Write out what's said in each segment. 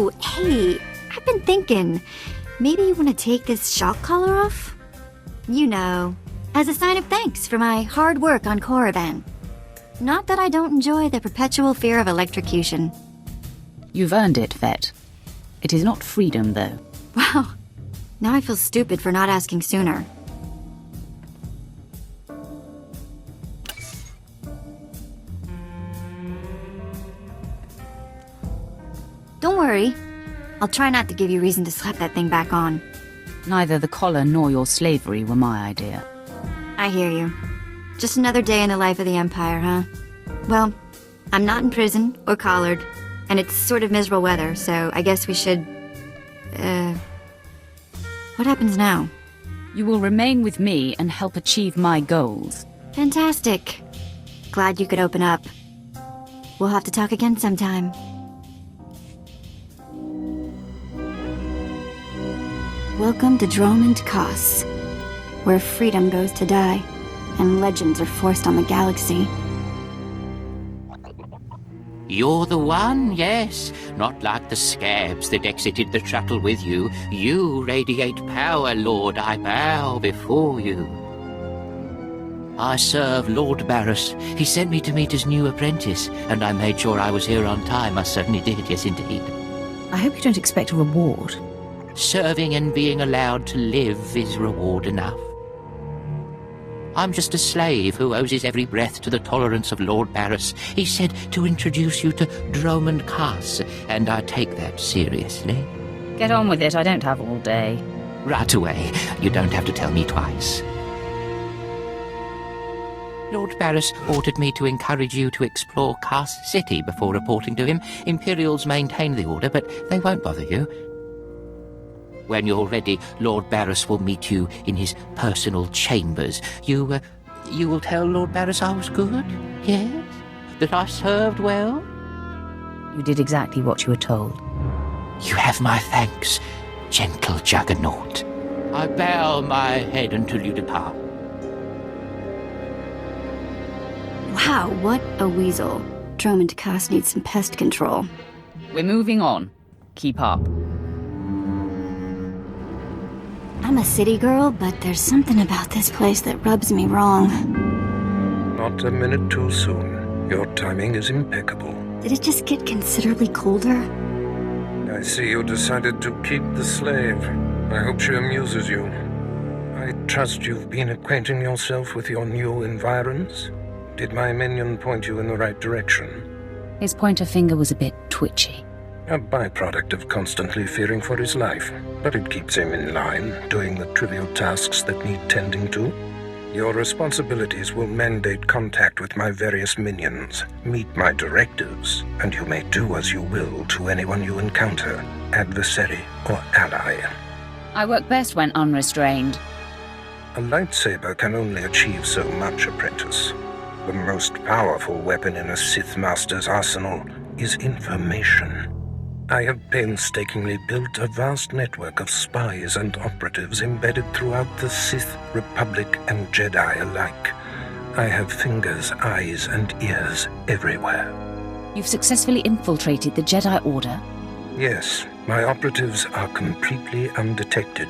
Ooh, hey, I've been thinking, maybe you want to take this shock collar off? You know, as a sign of thanks for my hard work on Korriban. Not that I don't enjoy the perpetual fear of electrocution. You've earned it, Vet. It is not freedom, though. Wow, now I feel stupid for not asking sooner. Don't worry. I'll try not to give you reason to slap that thing back on. Neither the collar nor your slavery were my idea. I hear you. Just another day in the life of the Empire, huh? Well, I'm not in prison or collared, and it's sort of miserable weather, so I guess we should... What happens now? You will remain with me and help achieve my goals. Fantastic. Glad you could open up. We'll have to talk again sometime. Welcome to Dromund Kaas, where freedom goes to die, and legends are forced on the galaxy. You're the one, yes. Not like the scabs that exited the shuttle with you. You radiate power, Lord. I bow before you. I serve Lord Baras. He sent me to meet his new apprentice, and I made sure I was here on time. I certainly did, yes indeed. I hope you don't expect a reward. Serving and being allowed to live is reward enough. I'm just a slave who owes his every breath to the tolerance of Lord Baras. He said to introduce you to Dromund Kaas, and I take that seriously. Get on with it, I don't have all day. Right away. You don't have to tell me twice. Lord Baras ordered me to encourage you to explore Kaas City before reporting to him. Imperials maintain the order, but they won't bother you. When you're ready, Lord Baras will meet you in his personal chambers. You will tell Lord Baras I was good? Yes? That I served well? You did exactly what you were told. You have my thanks, gentle juggernaut. I bow my head until you depart. Wow, what a weasel. Dromund Kaas needs some pest control. We're moving on. Keep up. I'm a city girl, but there's something about this place that rubs me wrong. Not a minute too soon. Your timing is impeccable. Did it just get considerably colder? I see you decided to keep the slave. I hope she amuses you. I trust you've been acquainting yourself with your new environs. Did my minion point you in the right direction? His pointer finger was a bit twitchy. A byproduct of constantly fearing for his life, but it keeps him in line, doing the trivial tasks that need tending to. Your responsibilities will mandate contact with my various minions, meet my directives, and you may do as you will to anyone you encounter, adversary or ally. I work best when unrestrained. A lightsaber can only achieve so much, apprentice. The most powerful weapon in a Sith Master's arsenal is information. I have painstakingly built a vast network of spies and operatives embedded throughout the Sith, Republic, and Jedi alike. I have fingers, eyes, and ears everywhere. You've successfully infiltrated the Jedi Order? Yes, my operatives are completely undetected,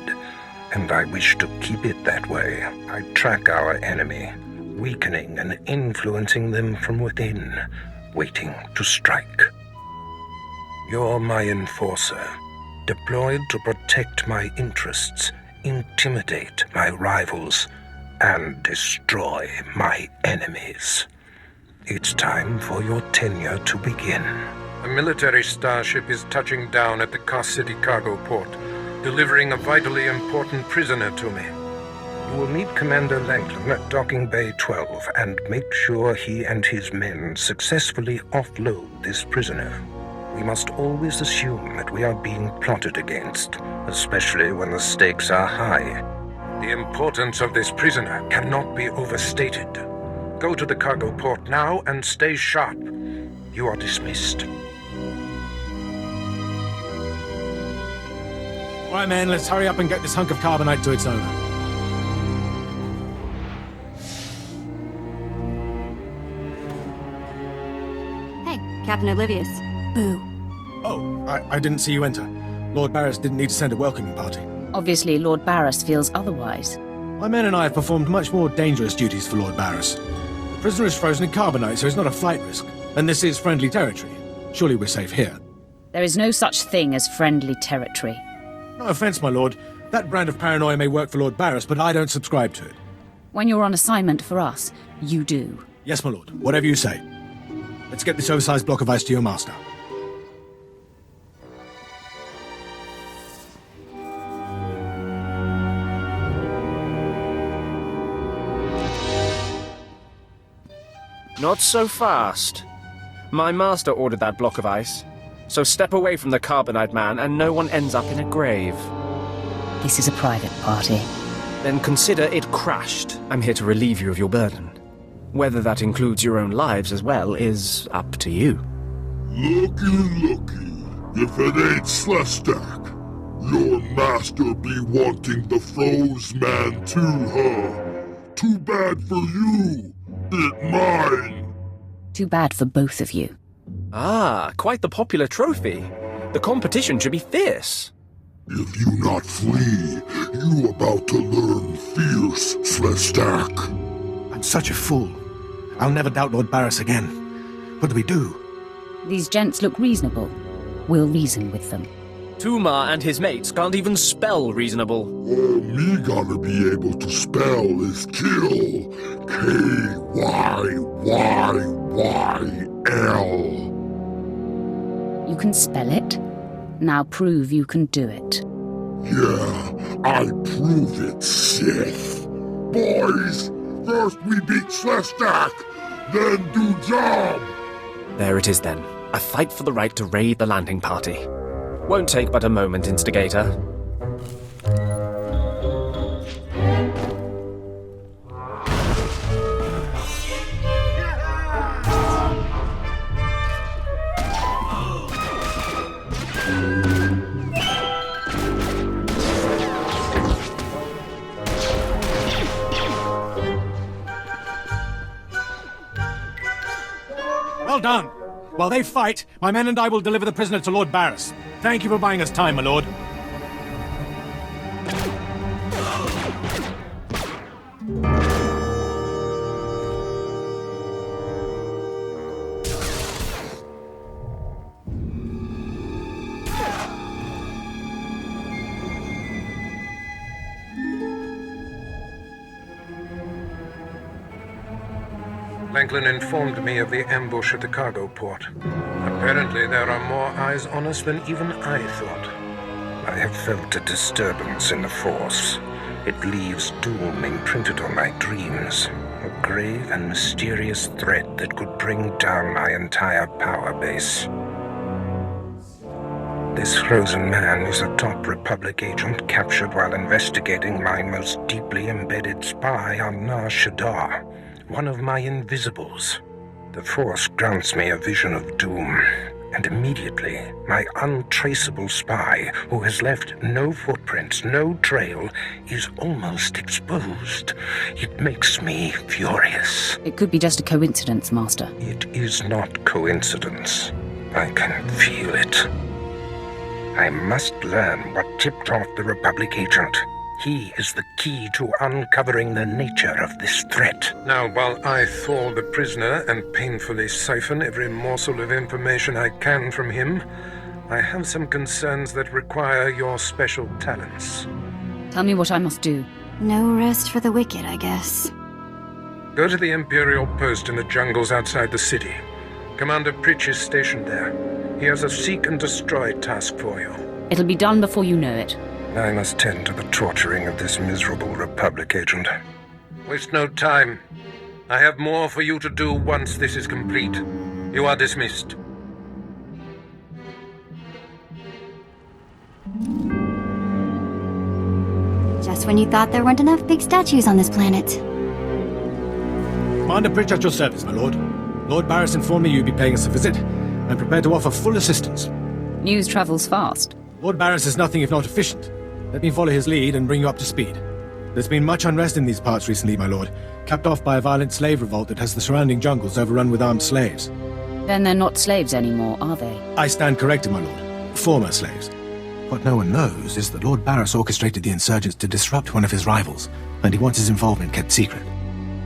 and I wish to keep it that way. I track our enemy, weakening and influencing them from within, waiting to strike. You're my enforcer, deployed to protect my interests, intimidate my rivals, and destroy my enemies. It's time for your tenure to begin. A military starship is touching down at the Kaas City cargo port, delivering a vitally important prisoner to me. You will meet Commander Langton at Docking Bay 12 and make sure he and his men successfully offload this prisoner. We must always assume that we are being plotted against, especially when the stakes are high. The importance of this prisoner cannot be overstated. Go to the cargo port now and stay sharp. You are dismissed. All right, man, let's hurry up and get this hunk of carbonite to its owner. Hey, Captain Oblivious. Boo. Oh, I didn't see you enter. Lord Baras didn't need to send a welcoming party. Obviously, Lord Baras feels otherwise. My men and I have performed much more dangerous duties for Lord Baras. The prisoner is frozen in carbonite, so it's not a flight risk. And this is friendly territory. Surely we're safe here. There is no such thing as friendly territory. No offense, my lord. That brand of paranoia may work for Lord Baras, but I don't subscribe to it. When you're on assignment for us, you do. Yes, my lord. Whatever you say. Let's get this oversized block of ice to your master. Not so fast. My master ordered that block of ice. So step away from the carbonite man and no one ends up in a grave. This is a private party. Then consider it crashed. I'm here to relieve you of your burden. Whether that includes your own lives as well is up to you. Looky. If it ain't Slestak, your master be wanting the froze man too, huh? Too bad for you. It mine. Too bad for both of you. Ah, quite the popular trophy. The competition should be fierce. If you not flee, you about to learn fierce, Slestak. I'm such a fool. I'll never doubt Lord Baras again. What do we do? These gents look reasonable. We'll reason with them. Tumar and his mates can't even spell reasonable. All me gotta be able to spell is kill. K-Y-Y-Y-L. You can spell it. Now prove you can do it. Yeah, I prove it, Sith. Boys, first we beat Slestak, then do job. There it is then. A fight for the right to raid the landing party. Won't take but a moment, Instigator. Well done. While they fight, my men and I will deliver the prisoner to Lord Baras. Thank you for buying us time, my lord. Langlin informed me of the ambush at the cargo port. Apparently there are more eyes on us than even I thought. I have felt a disturbance in the Force. It leaves doom imprinted on my dreams. A grave and mysterious threat that could bring down my entire power base. This frozen man is a top Republic agent captured while investigating my most deeply embedded spy on Nar Shaddaa. One of my invisibles. The Force grants me a vision of doom, and immediately my untraceable spy, who has left no footprints, no trail, is almost exposed. It makes me furious. It could be just a coincidence, Master. It is not coincidence. I can feel it. I must learn what tipped off the Republic agent. He is the key to uncovering the nature of this threat. Now, while I thaw the prisoner and painfully siphon every morsel of information I can from him, I have some concerns that require your special talents. Tell me what I must do. No rest for the wicked, I guess. Go to the Imperial post in the jungles outside the city. Commander Pritch is stationed there. He has a seek and destroy task for you. It'll be done before you know it. I must tend to the torturing of this miserable Republic agent. Waste no time. I have more for you to do once this is complete. You are dismissed. Just when you thought there weren't enough big statues on this planet. Commander Pritch at your service, my lord. Lord Baras informed me you'd be paying us a visit. I'm prepared to offer full assistance. News travels fast. Lord Baras is nothing if not efficient. Let me follow his lead and bring you up to speed. There's been much unrest in these parts recently, my lord, capped off by a violent slave revolt that has the surrounding jungles overrun with armed slaves. Then they're not slaves anymore, are they? I stand corrected, my lord. Former slaves. What no one knows is that Lord Baras orchestrated the insurgents to disrupt one of his rivals, and he wants his involvement kept secret.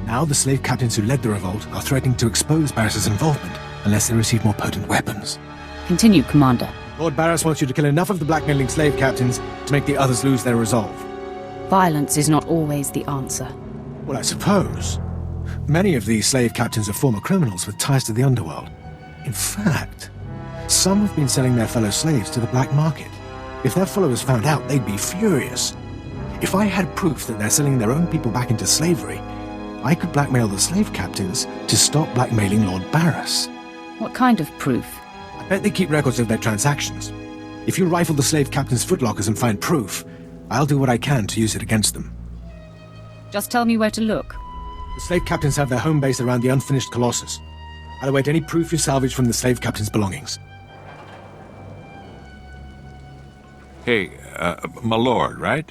Now the slave captains who led the revolt are threatening to expose Baras's involvement unless they receive more potent weapons. Continue, Commander. Lord Baras wants you to kill enough of the blackmailing slave captains to make the others lose their resolve. Violence is not always the answer. Well, I suppose. Many of these slave captains are former criminals with ties to the underworld. In fact, some have been selling their fellow slaves to the black market. If their followers found out, they'd be furious. If I had proof that they're selling their own people back into slavery, I could blackmail the slave captains to stop blackmailing Lord Baras. What kind of proof? I bet they keep records of their transactions. If you rifle the slave captains' footlockers and find proof, I'll do what I can to use it against them. Just tell me where to look. The slave captains have their home base around the unfinished Colossus. I'll await any proof you salvage from the slave captains' belongings. Hey, my lord, right?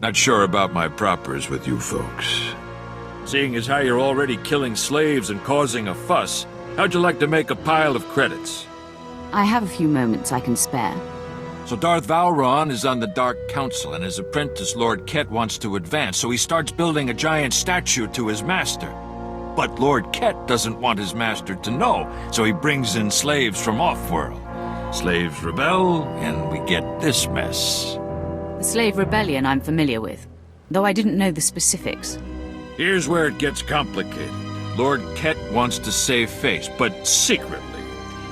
Not sure about my propers with you folks. Seeing as how you're already killing slaves and causing a fuss, how'd you like to make a pile of credits? I have a few moments I can spare. So Darth Valron is on the Dark Council, and his apprentice Lord Ket wants to advance, so he starts building a giant statue to his master. But Lord Ket doesn't want his master to know, so he brings in slaves from off-world. Slaves rebel, and we get this mess. The slave rebellion I'm familiar with, though I didn't know the specifics. Here's where it gets complicated. Lord Ket wants to save face, but secretly.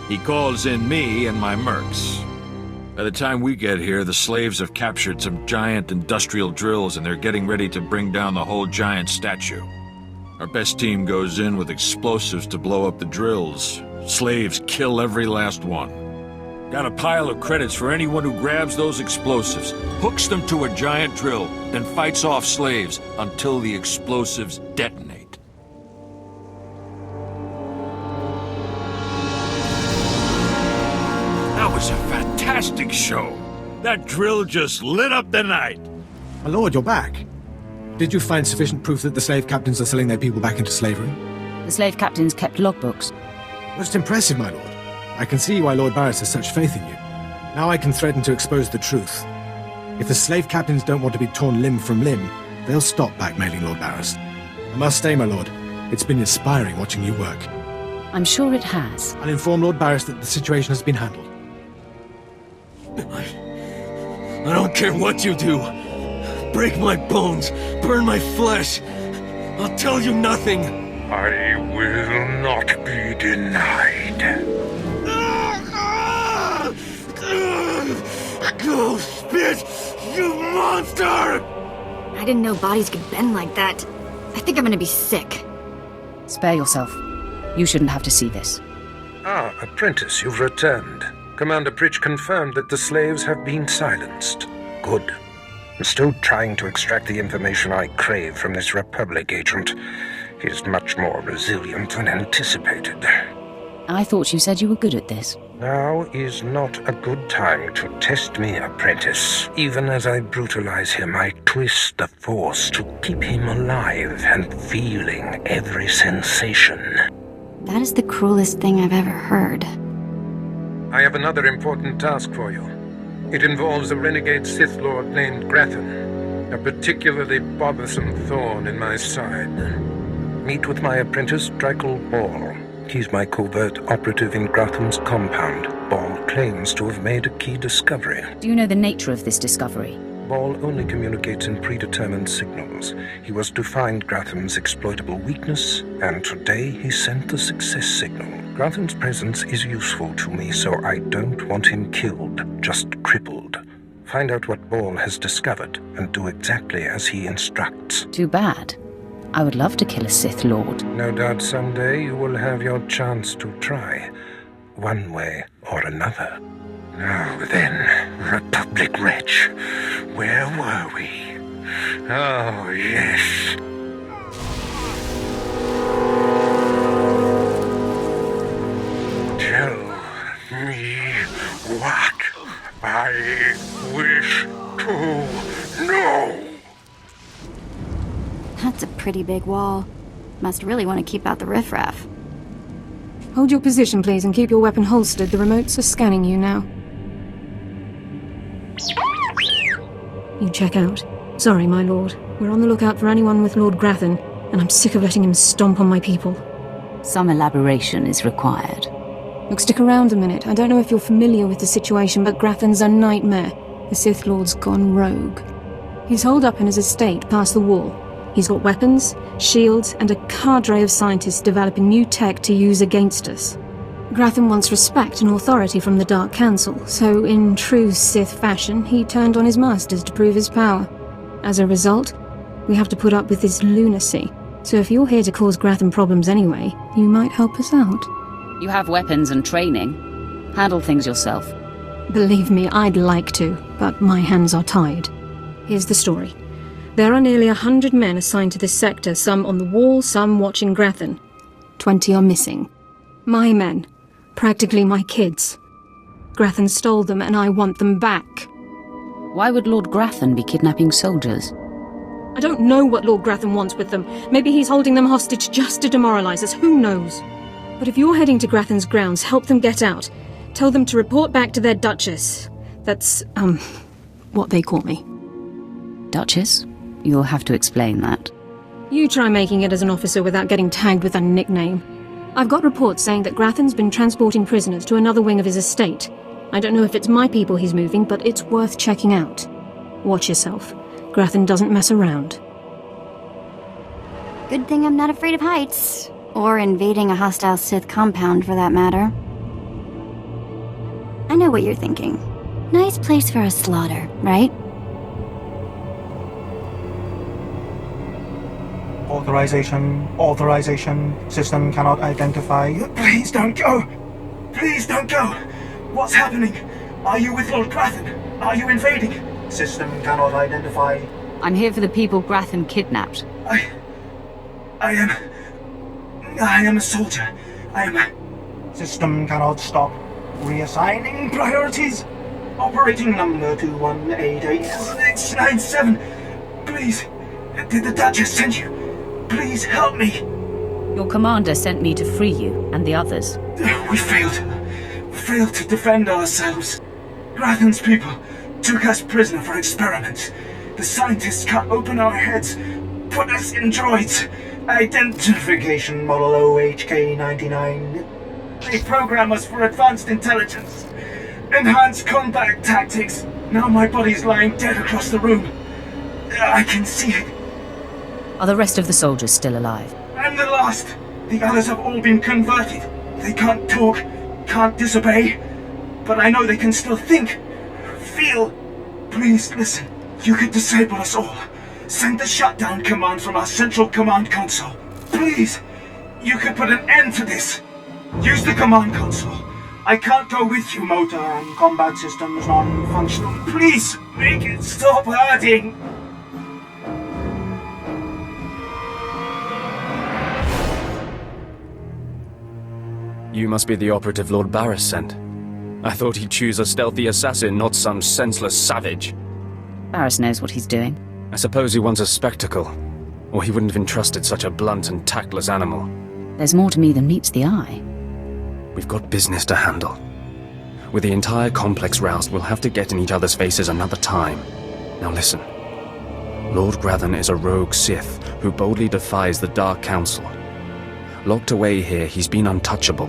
He calls in me and my mercs. By the time we get here, the slaves have captured some giant industrial drills, and they're getting ready to bring down the whole giant statue. Our best team goes in with explosives to blow up the drills. Slaves kill every last one. Got a pile of credits for anyone who grabs those explosives, hooks them to a giant drill, then fights off slaves until the explosives detonate. That was a fantastic show. That drill just lit up the night. My lord, you're back. Did you find sufficient proof that the slave captains are selling their people back into slavery? The slave captains kept logbooks. Most impressive, my lord. I can see why Lord Baras has such faith in you. Now I can threaten to expose the truth. If the slave captains don't want to be torn limb from limb, they'll stop blackmailing Lord Baras. I must say, my lord, it's been inspiring watching you work. I'm sure it has. I'll inform Lord Baras that the situation has been handled. I don't care what you do. Break my bones, burn my flesh. I'll tell you nothing. I will not be denied. Go spit, you monster! I didn't know bodies could bend like that. I think I'm gonna be sick. Spare yourself. You shouldn't have to see this. Ah, apprentice, you've returned. Commander Pritch confirmed that the slaves have been silenced. Good. I'm still trying to extract the information I crave from this Republic agent. He's much more resilient than anticipated. I thought you said you were good at this. Now is not a good time to test me, apprentice. Even as I brutalize him, I twist the Force to keep him alive and feeling every sensation. That is the cruelest thing I've ever heard. I have another important task for you. It involves a renegade Sith Lord named Grathan, a particularly bothersome thorn in my side. Meet with my apprentice, Drykel Ball. He's my covert operative in Grathan's compound. Ball claims to have made a key discovery. Do you know the nature of this discovery? Ball only communicates in predetermined signals. He was to find Grathan's exploitable weakness, and today he sent the success signal. Grathan's presence is useful to me, so I don't want him killed, just crippled. Find out what Ball has discovered, and do exactly as he instructs. Too bad. I would love to kill a Sith Lord. No doubt someday you will have your chance to try, one way or another. Now then, Republic Wretch, where were we? Oh, yes. Tell me what I wish to know. That's a pretty big wall. Must really want to keep out the riffraff. Hold your position, please, and keep your weapon holstered. The remotes are scanning you now. You check out. Sorry, my lord. We're on the lookout for anyone with Lord Grathan, and I'm sick of letting him stomp on my people. Some elaboration is required. Look, stick around a minute. I don't know if you're familiar with the situation, but Grathan's a nightmare. The Sith Lord's gone rogue. He's holed up in his estate past the wall. He's got weapons, shields, and a cadre of scientists developing new tech to use against us. Grathan wants respect and authority from the Dark Council, so in true Sith fashion, he turned on his masters to prove his power. As a result, we have to put up with this lunacy. So if you're here to cause Grathan problems anyway, you might help us out. You have weapons and training. Handle things yourself. Believe me, I'd like to, but my hands are tied. Here's the story. There are nearly 100 men assigned to this sector, some on the wall, some watching Grathan. 20 are missing. My men. Practically my kids. Grathan stole them, and I want them back. Why would Lord Grathan be kidnapping soldiers? I don't know what Lord Grathan wants with them. Maybe he's holding them hostage just to demoralize us, who knows? But if you're heading to Grathan's grounds, help them get out. Tell them to report back to their Duchess. That's, what they call me. Duchess? You'll have to explain that. You try making it as an officer without getting tagged with a nickname. I've got reports saying that Grathan's been transporting prisoners to another wing of his estate. I don't know if it's my people he's moving, but it's worth checking out. Watch yourself. Grathan doesn't mess around. Good thing I'm not afraid of heights. Or invading a hostile Sith compound, for that matter. I know what you're thinking. Nice place for a slaughter, right? Authorization. System cannot identify. Please don't go! Please don't go! What's happening? Are you with Lord Grathan? Are you invading? System cannot identify. I'm here for the people Grathan kidnapped. I am a soldier. System cannot stop. Reassigning priorities. Operating number 2188-697. Please, did the Duchess send you? Please help me. Your commander sent me to free you and the others. We failed. Failed to defend ourselves. Grathan's people took us prisoner for experiments. The scientists cut open our heads, put us in droids. Identification model OHK-99. They program us for advanced intelligence. Enhanced combat tactics. Now my body's lying dead across the room. I can see it. Are the rest of the soldiers still alive? I'm the last. The others have all been converted. They can't talk, can't disobey. But I know they can still think, feel. Please listen. You could disable us all. Send the shutdown command from our central command console. Please. You could put an end to this. Use the command console. I can't go with you. Motor and combat systems non-functional. Please, make it stop hurting. You must be the operative Lord Baras sent. I thought he'd choose a stealthy assassin, not some senseless savage. Baras knows what he's doing. I suppose he wants a spectacle, or he wouldn't have entrusted such a blunt and tactless animal. There's more to me than meets the eye. We've got business to handle. With the entire complex roused, we'll have to get in each other's faces another time. Now listen. Lord Grathan is a rogue Sith who boldly defies the Dark Council. Locked away here, he's been untouchable.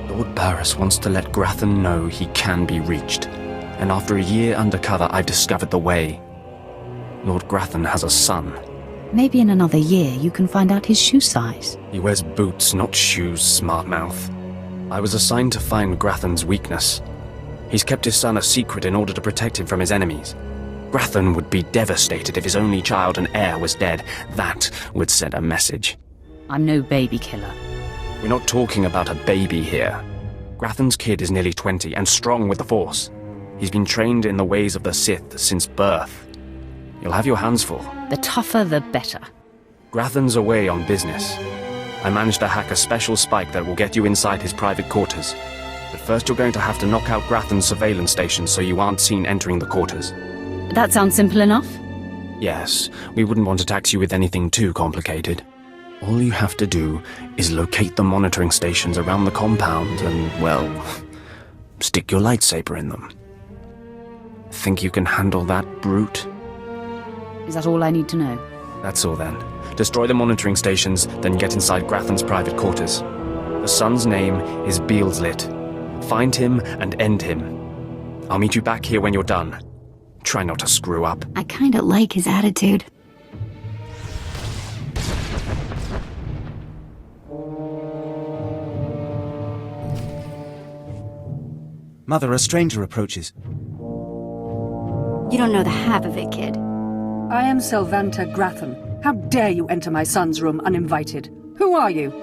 Lord Baras wants to let Grathan know he can be reached. And after a year undercover, I've discovered the way. Lord Grathan has a son. Maybe in another year you can find out his shoe size. He wears boots, not shoes, smart mouth. I was assigned to find Grathan's weakness. He's kept his son a secret in order to protect him from his enemies. Grathan would be devastated if his only child and heir was dead. That would send a message. I'm no baby killer. We're not talking about a baby here. Grathan's kid is nearly 20 and strong with the Force. He's been trained in the ways of the Sith since birth. You'll have your hands full. The tougher, the better. Grathan's away on business. I managed to hack a special spike that will get you inside his private quarters. But first you're going to have to knock out Grathan's surveillance station so you aren't seen entering the quarters. That sounds simple enough? Yes, we wouldn't want to tax you with anything too complicated. All you have to do is locate the monitoring stations around the compound and, well, stick your lightsaber in them. Think you can handle that, brute? Is that all I need to know? That's all then. Destroy the monitoring stations, then get inside Grathan's private quarters. The son's name is Beelslit. Find him and end him. I'll meet you back here when you're done. Try not to screw up. I kinda like his attitude. Mother, a stranger approaches. You don't know the half of it, kid. I am Selvanta Grathan. How dare you enter my son's room uninvited? Who are you?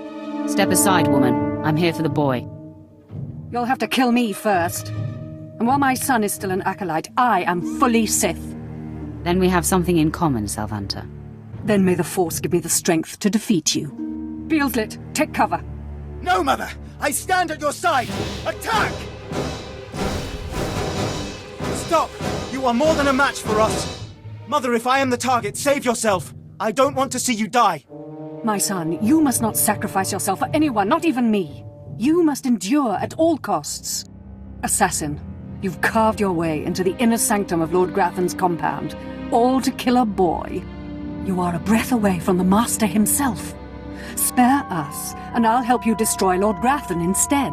Step aside, woman. I'm here for the boy. You'll have to kill me first. And while my son is still an acolyte, I am fully Sith. Then we have something in common, Selvanta. Then may the Force give me the strength to defeat you. Beelslit, take cover. No, Mother! I stand at your side! Attack! Stop! You are more than a match for us! Mother, if I am the target, save yourself! I don't want to see you die! My son, you must not sacrifice yourself for anyone, not even me. You must endure at all costs. Assassin, you've carved your way into the inner sanctum of Lord Grathan's compound, all to kill a boy. You are a breath away from the Master himself. Spare us, and I'll help you destroy Lord Grathan instead.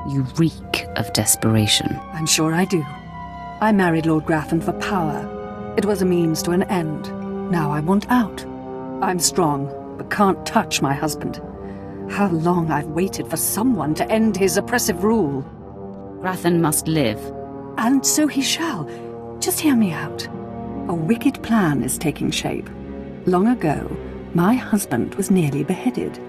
You reek of desperation. I'm sure I do. I married Lord Grathan for power. It was a means to an end. Now I want out. I'm strong, but can't touch my husband. How long I've waited for someone to end his oppressive rule. Grathan must live. And so he shall. Just hear me out. A wicked plan is taking shape. Long ago, my husband was nearly beheaded.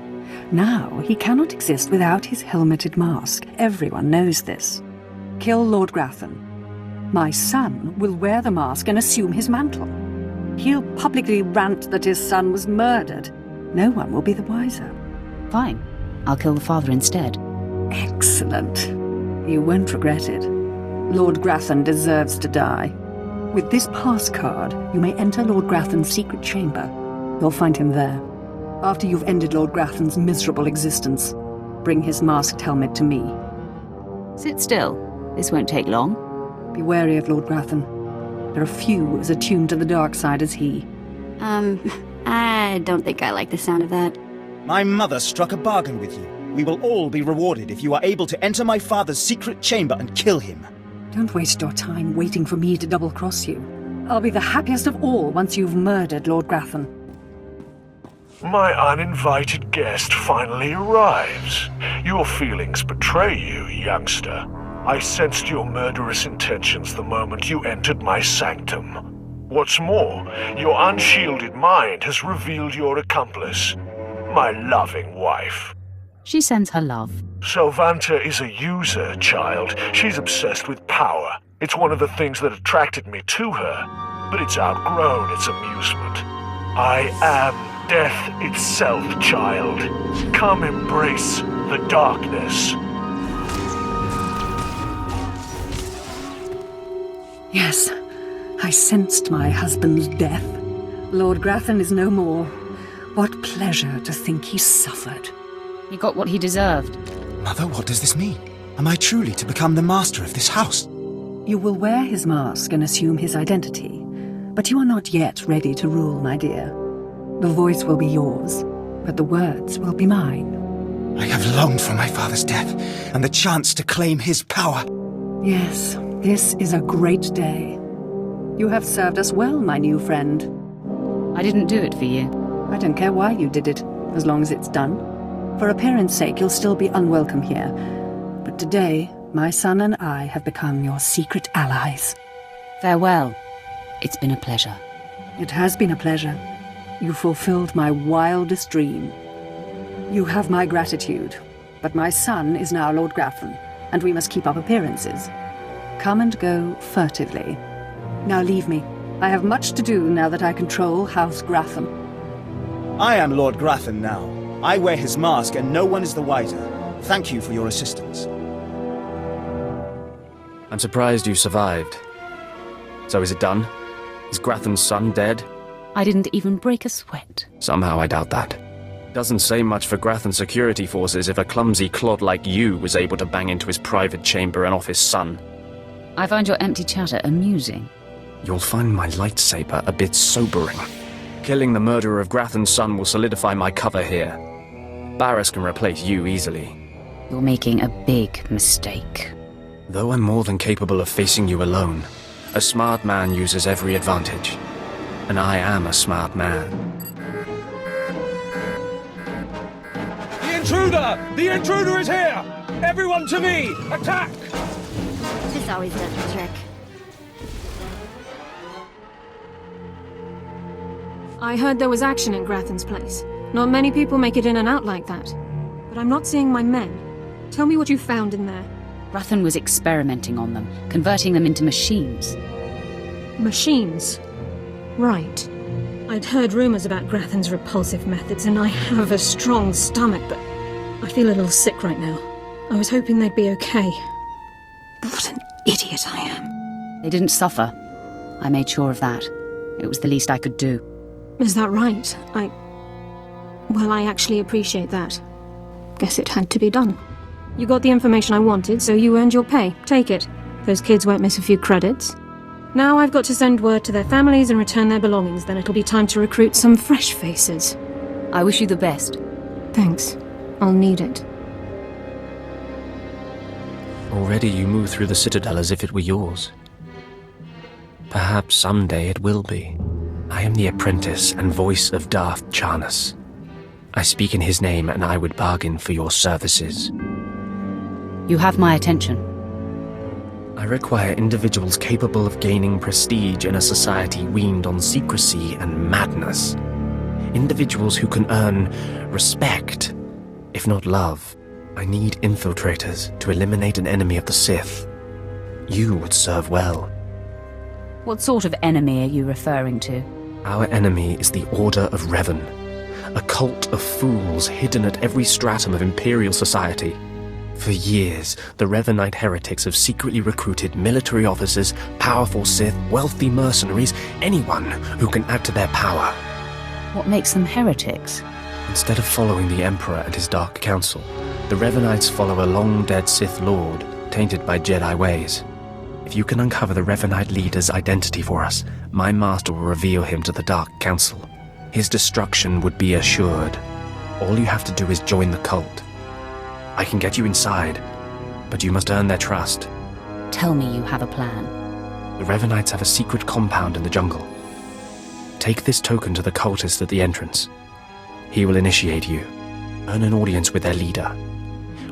Now he cannot exist without his helmeted mask. Everyone knows this. Kill Lord Grathan. My son will wear the mask and assume his mantle. He'll publicly rant that his son was murdered. No one will be the wiser. Fine. I'll kill the father instead. Excellent. You won't regret it. Lord Grathan deserves to die. With this pass card, you may enter Lord Grathan's secret chamber. You'll find him there. After you've ended Lord Grathan's miserable existence, bring his masked helmet to me. Sit still. This won't take long. Be wary of Lord Grathan. There are few as attuned to the dark side as he. I don't think I like the sound of that. My mother struck a bargain with you. We will all be rewarded if you are able to enter my father's secret chamber and kill him. Don't waste your time waiting for me to double-cross you. I'll be the happiest of all once you've murdered Lord Grathan. My uninvited guest finally arrives. Your feelings betray you, youngster. I sensed your murderous intentions the moment you entered my sanctum. What's more, your unshielded mind has revealed your accomplice, my loving wife. She sends her love. Selvanta is a user, child. She's obsessed with power. It's one of the things that attracted me to her, but it's outgrown its amusement. I am death itself, child. Come embrace the darkness. Yes, I sensed my husband's death. Lord Grathan is no more. What pleasure to think he suffered. He got what he deserved. Mother, what does this mean? Am I truly to become the master of this house? You will wear his mask and assume his identity, but you are not yet ready to rule, my dear. The voice will be yours, but the words will be mine. I have longed for my father's death and the chance to claim his power. Yes, this is a great day. You have served us well, my new friend. I didn't do it for you. I don't care why you did it, as long as it's done. For appearance sake, you'll still be unwelcome here. But today, my son and I have become your secret allies. Farewell. It's been a pleasure. It has been a pleasure. You fulfilled my wildest dream. You have my gratitude, but my son is now Lord Grathan, and we must keep up appearances. Come and go furtively. Now leave me. I have much to do now that I control House Grathan. I am Lord Grathan now. I wear his mask and no one is the wiser. Thank you for your assistance. I'm surprised you survived. So is it done? Is Grathan's son dead? I didn't even break a sweat. Somehow I doubt that. Doesn't say much for Grathan security forces if a clumsy clod like you was able to bang into his private chamber and off his son. I find your empty chatter amusing. You'll find my lightsaber a bit sobering. Killing the murderer of Grathan's son will solidify my cover here. Baras can replace you easily. You're making a big mistake. Though I'm more than capable of facing you alone, a smart man uses every advantage. And I am a smart man. The intruder! The intruder is here! Everyone to me! Attack! This always does the trick. I heard there was action in Grathan's place. Not many people make it in and out like that. But I'm not seeing my men. Tell me what you found in there. Grathan was experimenting on them, converting them into machines. Machines? Right. I'd heard rumors about Grathan's repulsive methods, and I have a strong stomach, but I feel a little sick right now. I was hoping they'd be okay. What an idiot I am. They didn't suffer. I made sure of that. It was the least I could do. Is that right? Well, I actually appreciate that. Guess it had to be done. You got the information I wanted, so you earned your pay. Take it. Those kids won't miss a few credits. Now I've got to send word to their families and return their belongings, then it'll be time to recruit some fresh faces. I wish you the best. Thanks. I'll need it. Already you move through the Citadel as if it were yours. Perhaps someday it will be. I am the apprentice and voice of Darth Baras. I speak in his name, and I would bargain for your services. You have my attention. I require individuals capable of gaining prestige in a society weaned on secrecy and madness. Individuals who can earn respect, if not love. I need infiltrators to eliminate an enemy of the Sith. You would serve well. What sort of enemy are you referring to? Our enemy is the Order of Revan, a cult of fools hidden at every stratum of Imperial society. For years, the Revanite heretics have secretly recruited military officers, powerful Sith, wealthy mercenaries, anyone who can add to their power. What makes them heretics? Instead of following the Emperor and his Dark Council, the Revanites follow a long-dead Sith Lord, tainted by Jedi ways. If you can uncover the Revanite leader's identity for us, my master will reveal him to the Dark Council. His destruction would be assured. All you have to do is join the cult. I can get you inside, but you must earn their trust. Tell me you have a plan. The Revanites have a secret compound in the jungle. Take this token to the cultist at the entrance. He will initiate you. Earn an audience with their leader.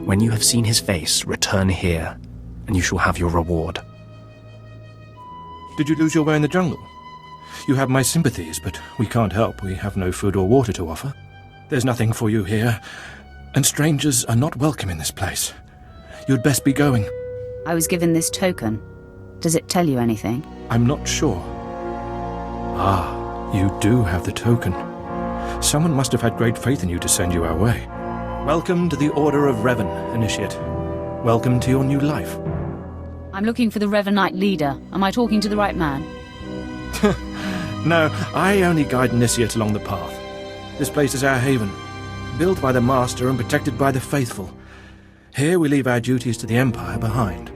When you have seen his face, return here, and you shall have your reward. Did you lose your way in the jungle? You have my sympathies, but we can't help. We have no food or water to offer. There's nothing for you here, and strangers are not welcome in this place. You'd best be going. I was given this token. Does it tell you anything? I'm not sure. Ah, you do have the token. Someone must have had great faith in you to send you our way. Welcome to the Order of Revan, Initiate. Welcome to your new life. I'm looking for the Revanite leader. Am I talking to the right man? No, I only guide initiates along the path. This place is our haven, built by the Master and protected by the faithful. Here we leave our duties to the Empire behind.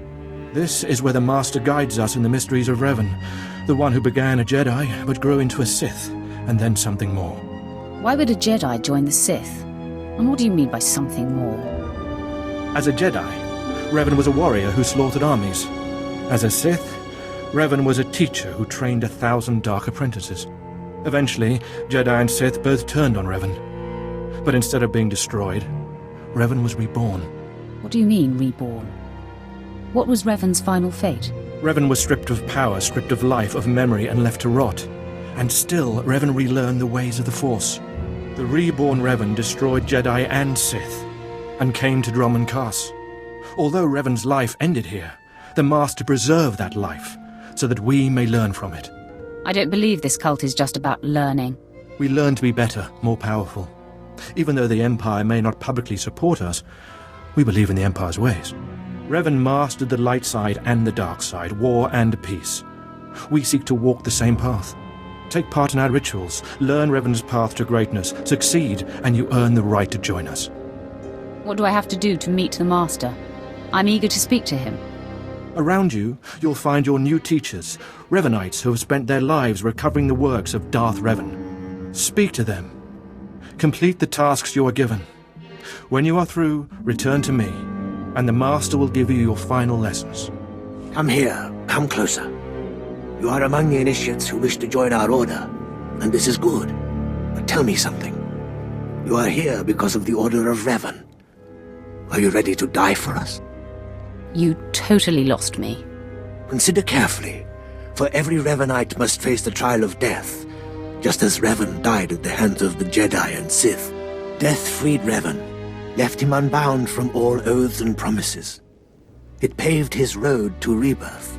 This is where the Master guides us in the mysteries of Revan, the one who began a Jedi but grew into a Sith, and then something more. Why would a Jedi join the Sith? And what do you mean by something more? As a Jedi, Revan was a warrior who slaughtered armies. As a Sith, Revan was a teacher who trained 1,000 dark apprentices. Eventually, Jedi and Sith both turned on Revan. But instead of being destroyed, Revan was reborn. What do you mean, reborn? What was Revan's final fate? Revan was stripped of power, stripped of life, of memory, and left to rot. And still, Revan relearned the ways of the Force. The reborn Revan destroyed Jedi and Sith, and came to Dromund Kaas. Although Revan's life ended here, the Master preserved that life, so that we may learn from it. I don't believe this cult is just about learning. We learn to be better, more powerful. Even though the Empire may not publicly support us, we believe in the Empire's ways. Revan mastered the light side and the dark side, war and peace. We seek to walk the same path. Take part in our rituals, learn Revan's path to greatness, succeed, and you earn the right to join us. What do I have to do to meet the Master? I'm eager to speak to him. Around you, you'll find your new teachers, Revanites who have spent their lives recovering the works of Darth Revan. Speak to them. Complete the tasks you are given. When you are through, return to me, and the Master will give you your final lessons. Come here. Come closer. You are among the initiates who wish to join our order, and this is good. But tell me something. You are here because of the Order of Revan. Are you ready to die for us? You totally lost me. Consider carefully, for every Revanite must face the trial of death, just as Revan died at the hands of the Jedi and Sith. Death freed Revan, left him unbound from all oaths and promises. It paved his road to rebirth.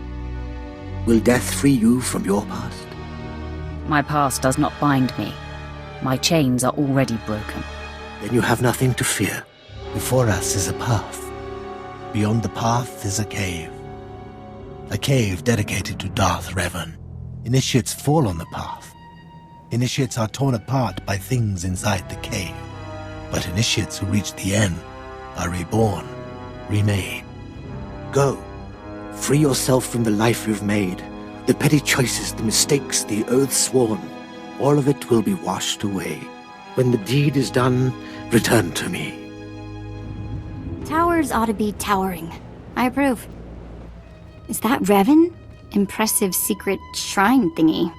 Will death free you from your past? My past does not bind me. My chains are already broken. Then you have nothing to fear. Before us is a path. Beyond the path is a cave. A cave dedicated to Darth Revan. Initiates fall on the path. Initiates are torn apart by things inside the cave. But initiates who reach the end are reborn, remade. Go. Free yourself from the life you've made. The petty choices, the mistakes, the oaths sworn. All of it will be washed away. When the deed is done, return to me. Towers ought to be towering. I approve. Is that Revan? Impressive secret shrine thingy.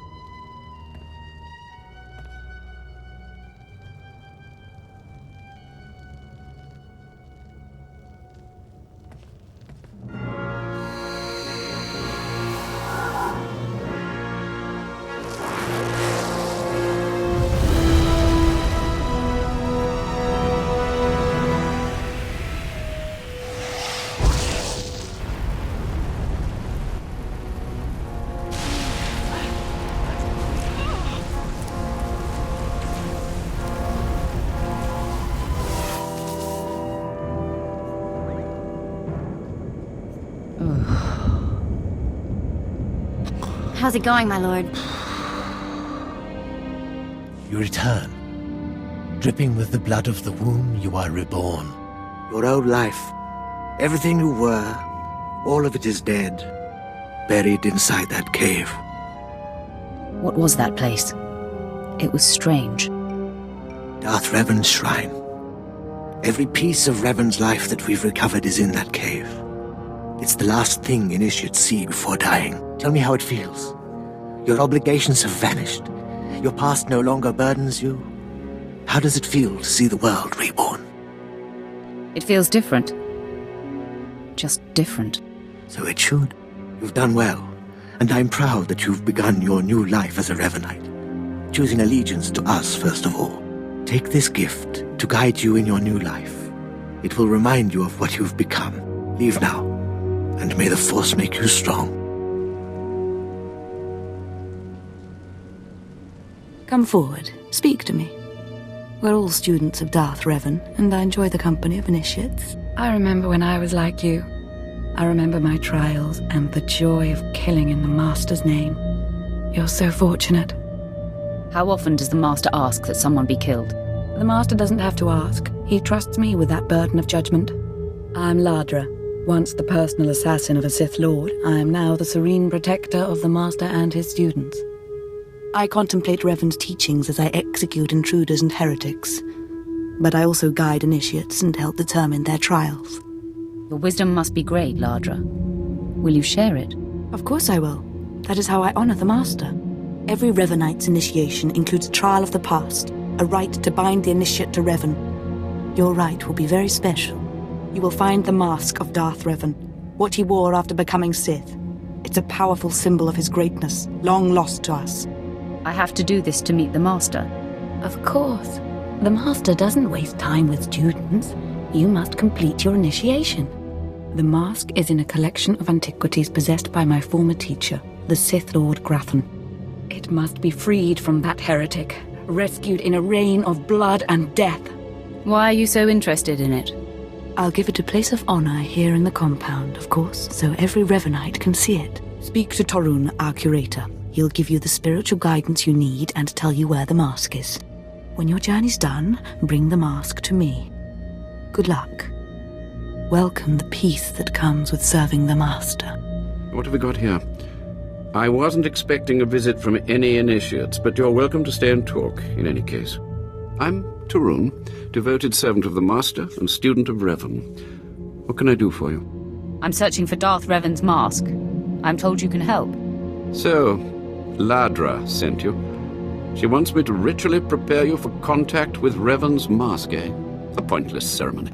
How's it going, my lord? You return. Dripping with the blood of the womb, you are reborn. Your old life, everything you were, all of it is dead, buried inside that cave. What was that place? It was strange. Darth Revan's shrine. Every piece of Revan's life that we've recovered is in that cave. It's the last thing initiates see before dying. Tell me how it feels. Your obligations have vanished. Your past no longer burdens you. How does it feel to see the world reborn? It feels different. Just different. So it should. You've done well, and I'm proud that you've begun your new life as a Revanite, choosing allegiance to us first of all. Take this gift to guide you in your new life. It will remind you of what you've become. Leave now, and may the Force make you strong. Come forward. Speak to me. We're all students of Darth Revan, and I enjoy the company of initiates. I remember when I was like you. I remember my trials and the joy of killing in the Master's name. You're so fortunate. How often does the Master ask that someone be killed? The Master doesn't have to ask. He trusts me with that burden of judgment. I'm Ladra. Once the personal assassin of a Sith Lord, I am now the serene protector of the Master and his students. I contemplate Revan's teachings as I execute intruders and heretics, but I also guide initiates and help determine their trials. Your wisdom must be great, Ladra. Will you share it? Of course I will. That is how I honor the Master. Every Revanite's initiation includes a trial of the past, a rite to bind the initiate to Revan. Your rite will be very special. You will find the mask of Darth Revan, what he wore after becoming Sith. It's a powerful symbol of his greatness, long lost to us. I have to do this to meet the Master. Of course. The Master doesn't waste time with students. You must complete your initiation. The mask is in a collection of antiquities possessed by my former teacher, the Sith Lord Grathan. It must be freed from that heretic, rescued in a rain of blood and death. Why are you so interested in it? I'll give it a place of honor here in the compound, of course, so every Revanite can see it. Speak to Torun, our curator. He'll give you the spiritual guidance you need and tell you where the mask is. When your journey's done, bring the mask to me. Good luck. Welcome the peace that comes with serving the Master. What have we got here? I wasn't expecting a visit from any initiates, but you're welcome to stay and talk, in any case. I'm Tarun, devoted servant of the Master and student of Revan. What can I do for you? I'm searching for Darth Revan's mask. I'm told you can help. So, Ladra sent you. She wants me to ritually prepare you for contact with Revan's mask, eh? A pointless ceremony.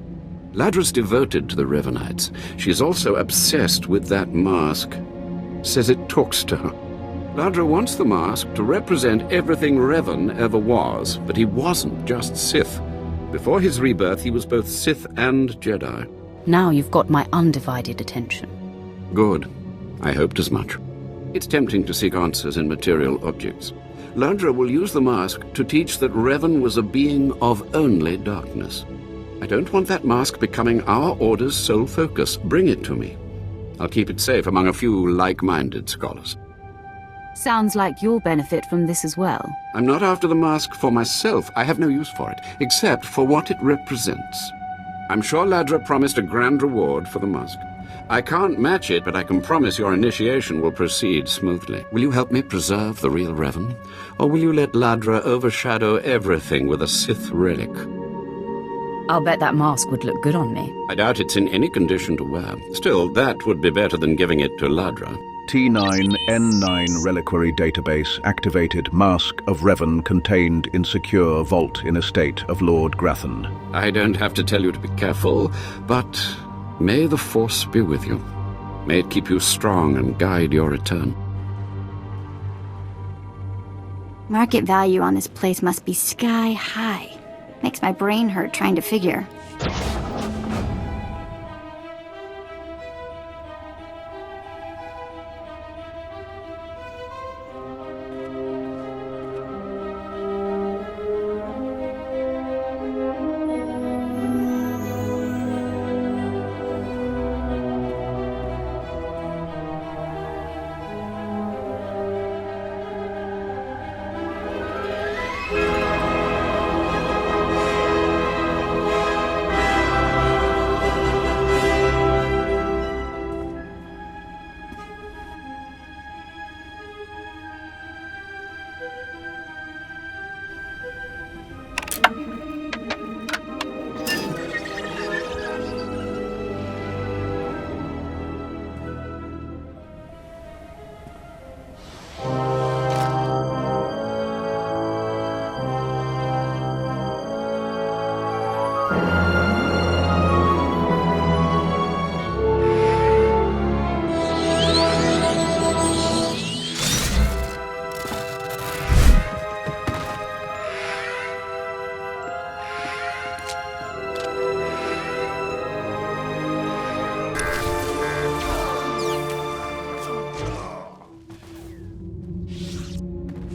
Ladra's devoted to the Revanites. She's also obsessed with that mask. Says it talks to her. Ladra wants the mask to represent everything Revan ever was, but he wasn't just Sith. Before his rebirth, he was both Sith and Jedi. Now you've got my undivided attention. Good. I hoped as much. It's tempting to seek answers in material objects. Ladra will use the mask to teach that Revan was a being of only darkness. I don't want that mask becoming our Order's sole focus. Bring it to me. I'll keep it safe among a few like-minded scholars. Sounds like you'll benefit from this as well. I'm not after the mask for myself. I have no use for it, except for what it represents. I'm sure Ladra promised a grand reward for the mask. I can't match it, but I can promise your initiation will proceed smoothly. Will you help me preserve the real Revan? Or will you let Ladra overshadow everything with a Sith relic? I'll bet that mask would look good on me. I doubt it's in any condition to wear. Still, that would be better than giving it to Ladra. T9N9 Reliquary Database activated. Mask of Revan contained in secure vault in estate of Lord Grathan. I don't have to tell you to be careful, but may the Force be with you. May it keep you strong and guide your return. Market value on this place must be sky high. Makes my brain hurt trying to figure.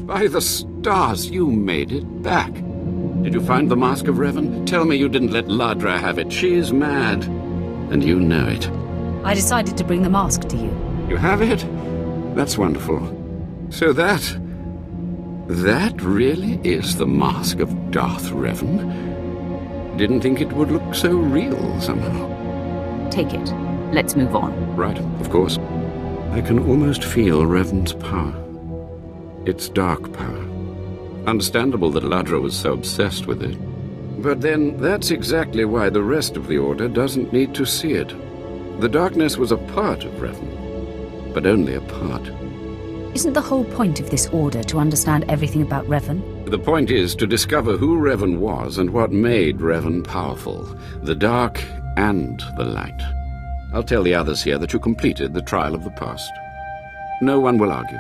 By the stars, you made it back. Did you find the Mask of Revan? Tell me you didn't let Ladra have it. She's mad. And you know it. I decided to bring the mask to you. You have it? That's wonderful. So that really is the mask of Darth Revan? Didn't think it would look so real somehow. Take it. Let's move on. Right, of course. I can almost feel Revan's power. It's dark power. Understandable that Ladra was so obsessed with it. But then, that's exactly why the rest of the Order doesn't need to see it. The darkness was a part of Revan, but only a part. Isn't the whole point of this Order to understand everything about Revan? The point is to discover who Revan was and what made Revan powerful. The dark and the light. I'll tell the others here that you completed the trial of the past. No one will argue.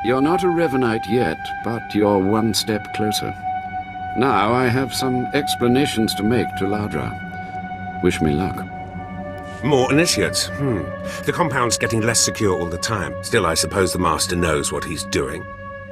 You're not a Revanite yet, but you're one step closer. Now I have some explanations to make to Ladra. Wish me luck. More initiates. The compound's getting less secure all the time. Still, I suppose the Master knows what he's doing.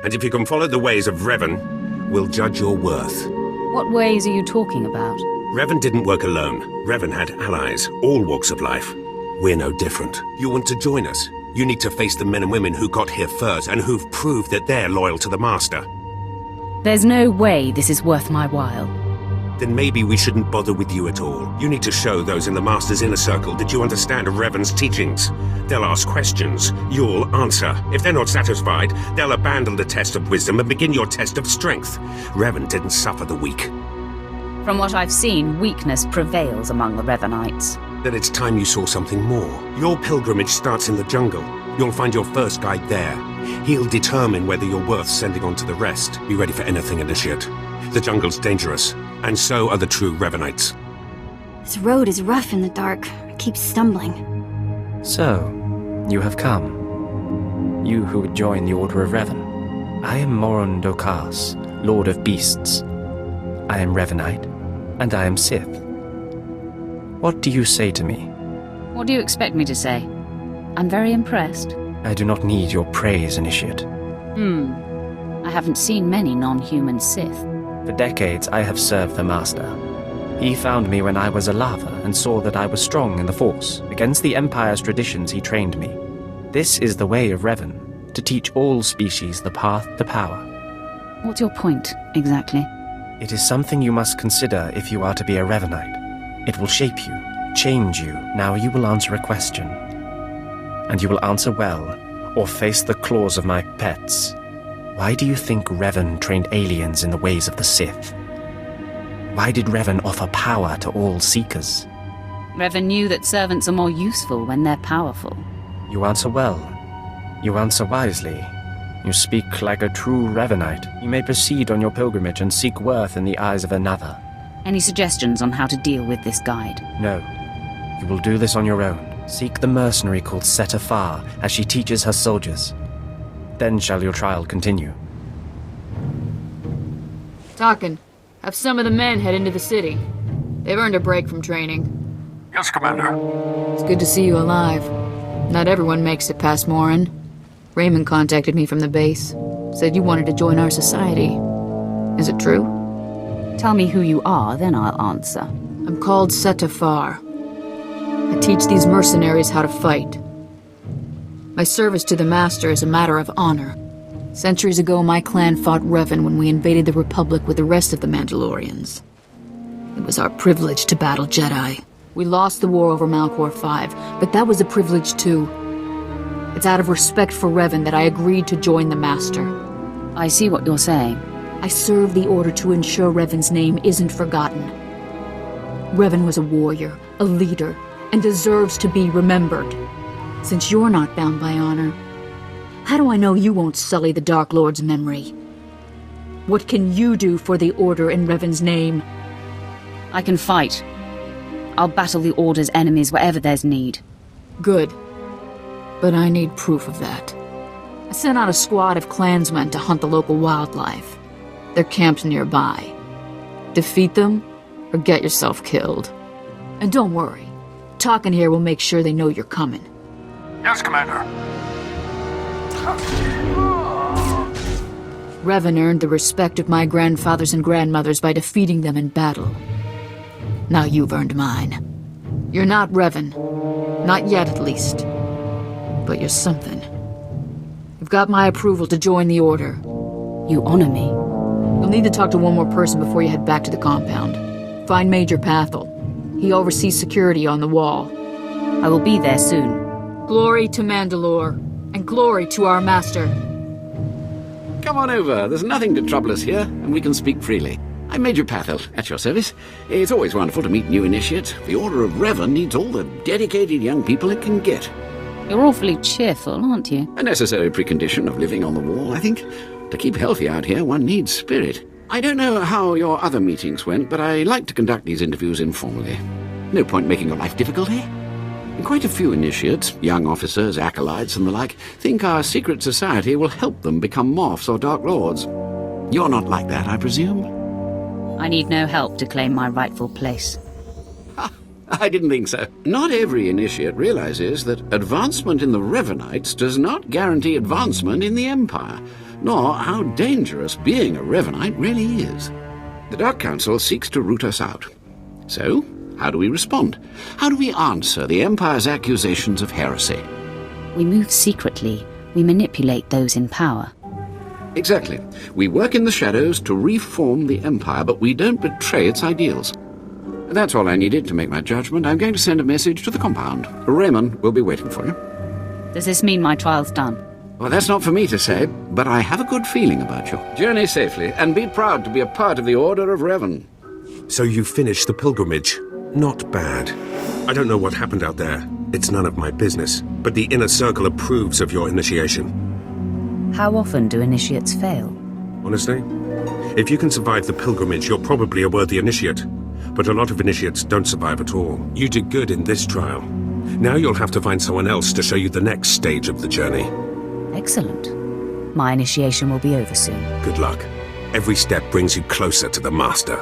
And if you can follow the ways of Revan, we'll judge your worth. What ways are you talking about? Revan didn't work alone. Revan had allies, all walks of life. We're no different. You want to join us? You need to face the men and women who got here first and who've proved that they're loyal to the Master. There's no way this is worth my while. Then maybe we shouldn't bother with you at all. You need to show those in the Master's inner circle that you understand Revan's teachings. They'll ask questions. You'll answer. If they're not satisfied, they'll abandon the test of wisdom and begin your test of strength. Revan didn't suffer the weak. From what I've seen, weakness prevails among the Revanites. Then it's time you saw something more. Your pilgrimage starts in the jungle. You'll find your first guide there. He'll determine whether you're worth sending on to the rest. Be ready for anything, Initiate. The jungle's dangerous, and so are the true Revanites. This road is rough in the dark. I keep stumbling. So, you have come. You who would join the Order of Revan. I am Dromund Kaas, Lord of Beasts. I am Revanite, and I am Sith. What do you say to me? What do you expect me to say? I'm very impressed. I do not need your praise, Initiate. I haven't seen many non-human Sith. For decades, I have served the Master. He found me when I was a lava and saw that I was strong in the Force. Against the Empire's traditions, he trained me. This is the way of Revan, to teach all species the path to power. What's your point, exactly? It is something you must consider if you are to be a Revanite. It will shape you, change you. Now you will answer a question. And you will answer well, or face the claws of my pets. Why do you think Revan trained aliens in the ways of the Sith? Why did Revan offer power to all seekers? Revan knew that servants are more useful when they're powerful. You answer well. You answer wisely. You speak like a true Revanite. You may proceed on your pilgrimage and seek worth in the eyes of another. Any suggestions on how to deal with this guide? No. You will do this on your own. Seek the mercenary called SWTOR as she teaches her soldiers. Then shall your trial continue. Tarkin, have some of the men head into the city. They've earned a break from training. Yes, Commander. It's good to see you alive. Not everyone makes it past Morin. Raymond contacted me from the base. Said you wanted to join our society. Is it true? Tell me who you are, then I'll answer. I'm called SWTOR. I teach these mercenaries how to fight. My service to the Master is a matter of honor. Centuries ago, my clan fought Revan when we invaded the Republic with the rest of the Mandalorians. It was our privilege to battle Jedi. We lost the war over Malchor 5, but that was a privilege too. It's out of respect for Revan that I agreed to join the Master. I see what you're saying. I serve the Order to ensure Revan's name isn't forgotten. Revan was a warrior, a leader, and deserves to be remembered. Since you're not bound by honor, how do I know you won't sully the Dark Lord's memory? What can you do for the Order in Revan's name? I can fight. I'll battle the Order's enemies wherever there's need. Good. But I need proof of that. I sent out a squad of clansmen to hunt the local wildlife. They're camped nearby. Defeat them, or get yourself killed. And don't worry. Tarkin here will make sure they know you're coming. Yes, Commander. Revan earned the respect of my grandfathers and grandmothers by defeating them in battle. Now you've earned mine. You're not Revan. Not yet, at least. But you're something. You've got my approval to join the Order. You honor me. You'll need to talk to one more person before you head back to the compound. Find Major Pathel. He oversees security on the wall. I will be there soon. Glory to Mandalore, and glory to our Master. Come on over. There's nothing to trouble us here, and we can speak freely. I'm Major Pathel, at your service. It's always wonderful to meet new initiates. The Order of Revan needs all the dedicated young people it can get. You're awfully cheerful, aren't you? A necessary precondition of living on the wall, I think. To keep healthy out here, one needs spirit. I don't know how your other meetings went, but I like to conduct these interviews informally. No point making your life difficult, eh? And quite a few initiates, young officers, acolytes, and the like, think our secret society will help them become morphs or Dark Lords. You're not like that, I presume? I need no help to claim my rightful place. I didn't think so. Not every initiate realizes that advancement in the Revanites does not guarantee advancement in the Empire, nor how dangerous being a Revanite really is. The Dark Council seeks to root us out. So, how do we respond? How do we answer the Empire's accusations of heresy? We move secretly. We manipulate those in power. Exactly. We work in the shadows to reform the Empire, but we don't betray its ideals. That's all I needed to make my judgment. I'm going to send a message to the compound. Raymond will be waiting for you. Does this mean my trial's done? Well, that's not for me to say, but I have a good feeling about you. Journey safely, and be proud to be a part of the Order of Revan. So you finished the pilgrimage. Not bad. I don't know what happened out there. It's none of my business. But the Inner Circle approves of your initiation. How often do initiates fail? Honestly, if you can survive the pilgrimage, you're probably a worthy initiate. But a lot of initiates don't survive at all. You did good in this trial. Now you'll have to find someone else to show you the next stage of the journey. Excellent. My initiation will be over soon. Good luck. Every step brings you closer to the Master.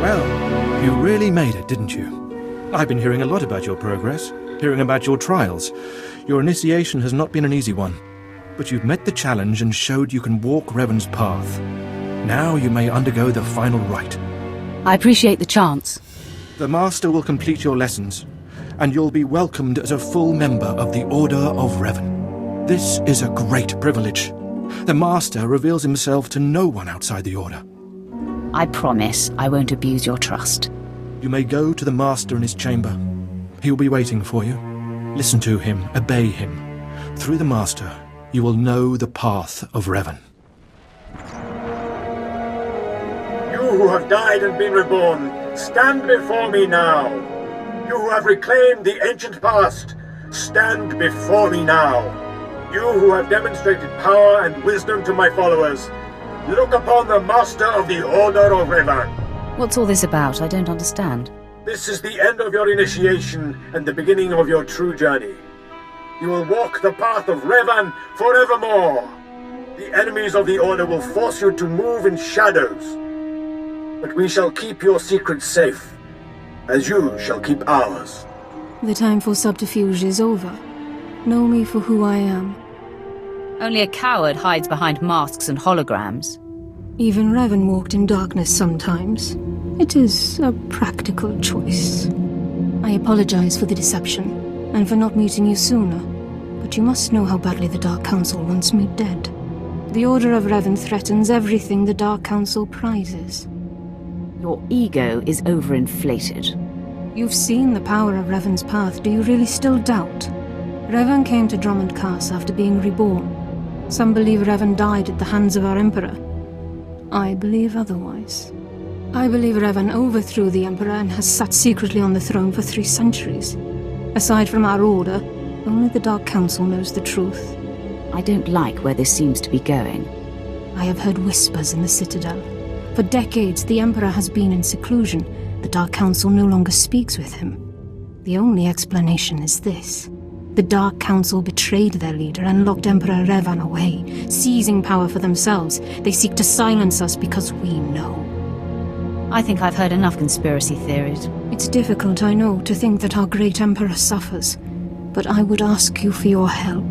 Well, you really made it, didn't you? I've been hearing a lot about your progress, hearing about your trials. Your initiation has not been an easy one, but you've met the challenge and showed you can walk Revan's path. Now you may undergo the final rite. I appreciate the chance. The Master will complete your lessons, and you'll be welcomed as a full member of the Order of Revan. This is a great privilege. The Master reveals himself to no one outside the Order. I promise I won't abuse your trust. You may go to the Master in his chamber. He will be waiting for you. Listen to him, obey him. Through the Master, you will know the path of Revan. You who have died and been reborn, stand before me now. You who have reclaimed the ancient past, stand before me now. You who have demonstrated power and wisdom to my followers, look upon the Master of the Order of Revan. What's all this about? I don't understand. This is the end of your initiation and the beginning of your true journey. You will walk the path of Revan forevermore. The enemies of the Order will force you to move in shadows. But we shall keep your secrets safe, as you shall keep ours. The time for subterfuge is over. Know me for who I am. Only a coward hides behind masks and holograms. Even Revan walked in darkness sometimes. It is a practical choice. I apologize for the deception, and for not meeting you sooner, but you must know how badly the Dark Council wants me dead. The Order of Revan threatens everything the Dark Council prizes. Your ego is overinflated. You've seen the power of Revan's path. Do you really still doubt? Revan came to Dromund Kaas after being reborn. Some believe Revan died at the hands of our Emperor. I believe otherwise. I believe Revan overthrew the Emperor and has sat secretly on the throne for 3 centuries. Aside from our Order, only the Dark Council knows the truth. I don't like where this seems to be going. I have heard whispers in the Citadel. For decades, the Emperor has been in seclusion. The Dark Council no longer speaks with him. The only explanation is this. The Dark Council betrayed their leader and locked Emperor Revan away, seizing power for themselves. They seek to silence us because we know. I think I've heard enough conspiracy theories. It's difficult, I know, to think that our great Emperor suffers, but I would ask you for your help.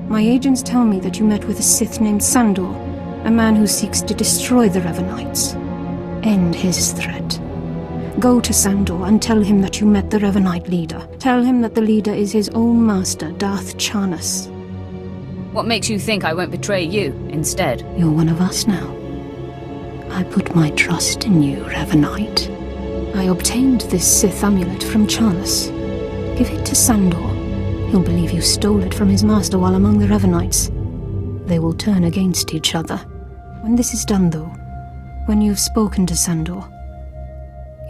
My agents tell me that you met with a Sith named Sandor, a man who seeks to destroy the Revanites. End his threat. Go to Sandor and tell him that you met the Revanite leader. Tell him that the leader is his own master, Darth Baras. What makes you think I won't betray you instead? You're one of us now. I put my trust in you, Revanite. I obtained this Sith amulet from Baras. Give it to Sandor. He'll believe you stole it from his master while among the Revanites. They will turn against each other. When this is done, though, when you've spoken to Sandor,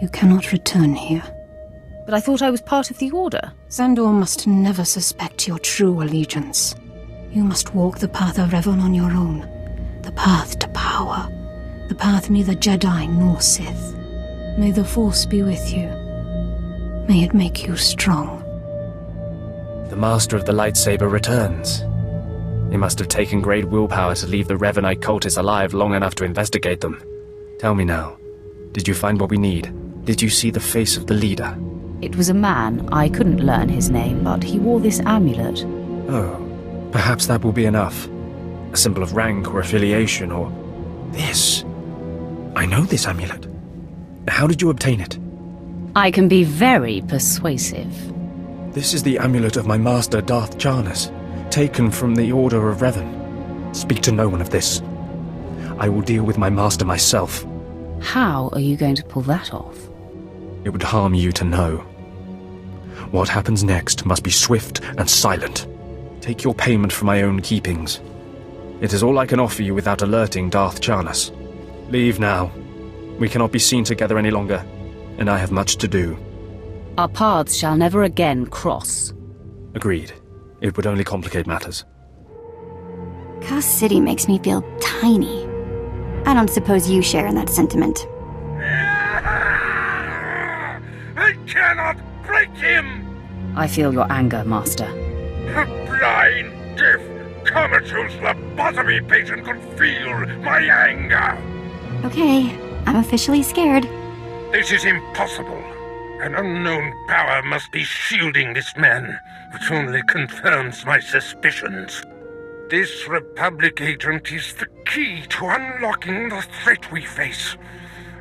you cannot return here. But I thought I was part of the Order. Sandor must never suspect your true allegiance. You must walk the path of Revan on your own. The path to power. The path neither Jedi nor Sith. May the Force be with you. May it make you strong. The Master of the Lightsaber returns. He must have taken great willpower to leave the Revanite cultists alive long enough to investigate them. Tell me now, did you find what we need? Did you see the face of the leader? It was a man. I couldn't learn his name, but he wore this amulet. Oh, perhaps that will be enough. A symbol of rank or affiliation or... This. I know this amulet. How did you obtain it? I can be very persuasive. This is the amulet of my master, Darth Baras, taken from the Order of Revan. Speak to no one of this. I will deal with my master myself. How are you going to pull that off? It would harm you to know. What happens next must be swift and silent. Take your payment for my own keepings. It is all I can offer you without alerting Darth Baras. Leave now. We cannot be seen together any longer, and I have much to do. Our paths shall never again cross. Agreed. It would only complicate matters. Kaas City makes me feel tiny. I don't suppose you share in that sentiment. I cannot break him! I feel your anger, Master. A blind, deaf, comatose lobotomy patient could feel my anger! Okay, I'm officially scared. This is impossible. An unknown power must be shielding this man, which only confirms my suspicions. This Republic agent is the key to unlocking the threat we face.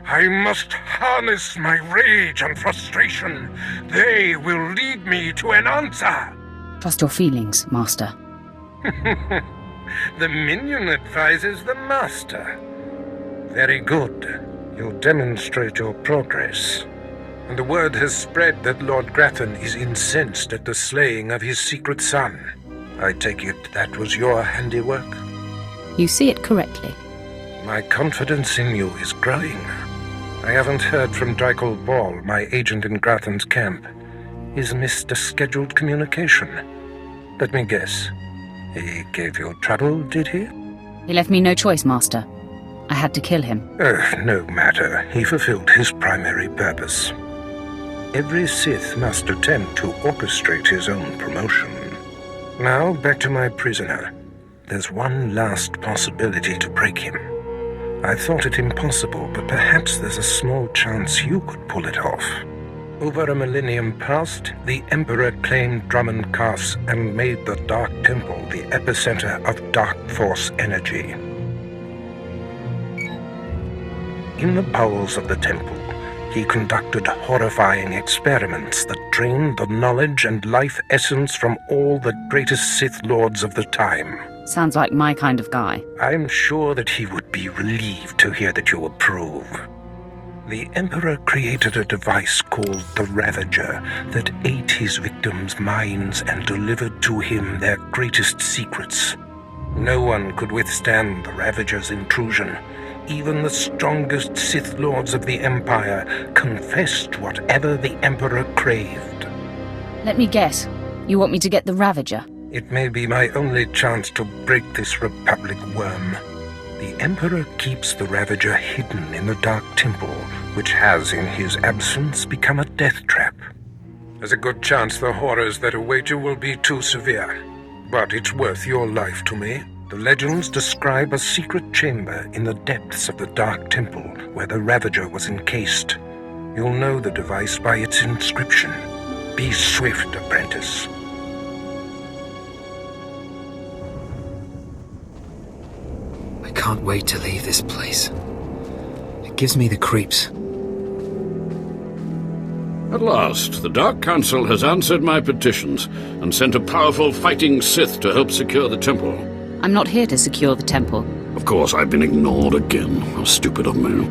I must harness my rage and frustration. They will lead me to an answer. Trust your feelings, Master. The minion advises the Master. Very good. You'll demonstrate your progress. And the word has spread that Lord Grathan is incensed at the slaying of his secret son. I take it that was your handiwork? You see it correctly. My confidence in you is growing. I haven't heard from Drykel Ball, my agent in Grathan's camp. He's missed a scheduled communication. Let me guess. He gave you trouble, did he? He left me no choice, Master. I had to kill him. No matter. He fulfilled his primary purpose. Every Sith must attempt to orchestrate his own promotion. Now, back to my prisoner. There's one last possibility to break him. I thought it impossible, but perhaps there's a small chance you could pull it off. Over a millennium past, the Emperor claimed Dromund Kaas and made the Dark Temple the epicenter of Dark Force energy. In the bowels of the temple, he conducted horrifying experiments that drained the knowledge and life essence from all the greatest Sith Lords of the time. Sounds like my kind of guy. I'm sure that he would be relieved to hear that you approve. The Emperor created a device called the Ravager that ate his victims' minds and delivered to him their greatest secrets. No one could withstand the Ravager's intrusion. Even the strongest Sith Lords of the Empire confessed whatever the Emperor craved. Let me guess. You want me to get the Ravager? It may be my only chance to break this Republic worm. The Emperor keeps the Ravager hidden in the Dark Temple, which has, in his absence, become a death trap. There's a good chance the horrors that await you will be too severe, but it's worth your life to me. The legends describe a secret chamber in the depths of the Dark Temple where the Ravager was encased. You'll know the device by its inscription. Be swift, apprentice. I can't wait to leave this place. It gives me the creeps. At last, the Dark Council has answered my petitions and sent a powerful fighting Sith to help secure the temple. I'm not here to secure the temple. Of course, I've been ignored again. How stupid of me.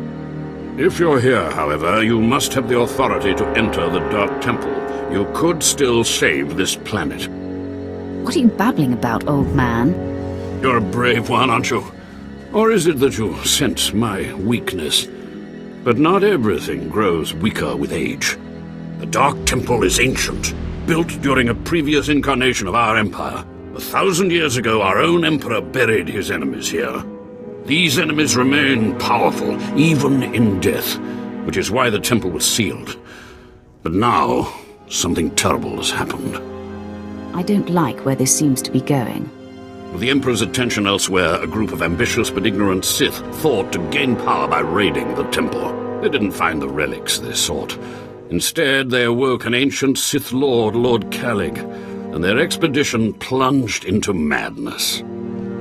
If you're here, however, you must have the authority to enter the Dark Temple. You could still save this planet. What are you babbling about, old man? You're a brave one, aren't you? Or is it that you sense my weakness? But not everything grows weaker with age. The Dark Temple is ancient, built during a previous incarnation of our empire. 1,000 years ago, our own emperor buried his enemies here. These enemies remain powerful, even in death, which is why the temple was sealed. But now, something terrible has happened. I don't like where this seems to be going. With the Emperor's attention elsewhere, a group of ambitious but ignorant Sith thought to gain power by raiding the temple. They didn't find the relics they sought. Instead, they awoke an ancient Sith Lord, Lord Kalig, and their expedition plunged into madness.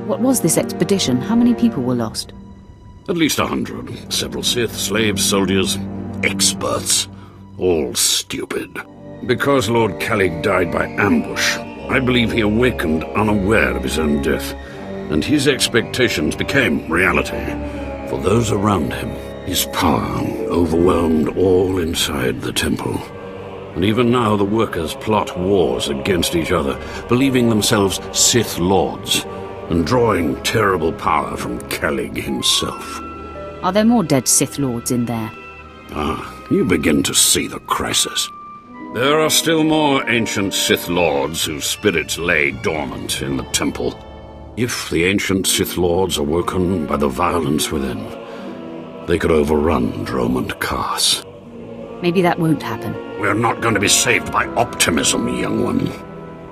What was this expedition? How many people were lost? At least 100. Several Sith, slaves, soldiers, experts. All stupid. Because Lord Kalig died by ambush, I believe he awakened unaware of his own death, and his expectations became reality for those around him. His power overwhelmed all inside the temple. And even now the workers plot wars against each other, believing themselves Sith Lords, and drawing terrible power from Kalig himself. Are there more dead Sith Lords in there? You begin to see the crisis. There are still more ancient Sith Lords whose spirits lay dormant in the temple. If the ancient Sith Lords are woken by the violence within, they could overrun Dromund Kaas. Maybe that won't happen. We're not going to be saved by optimism, young one.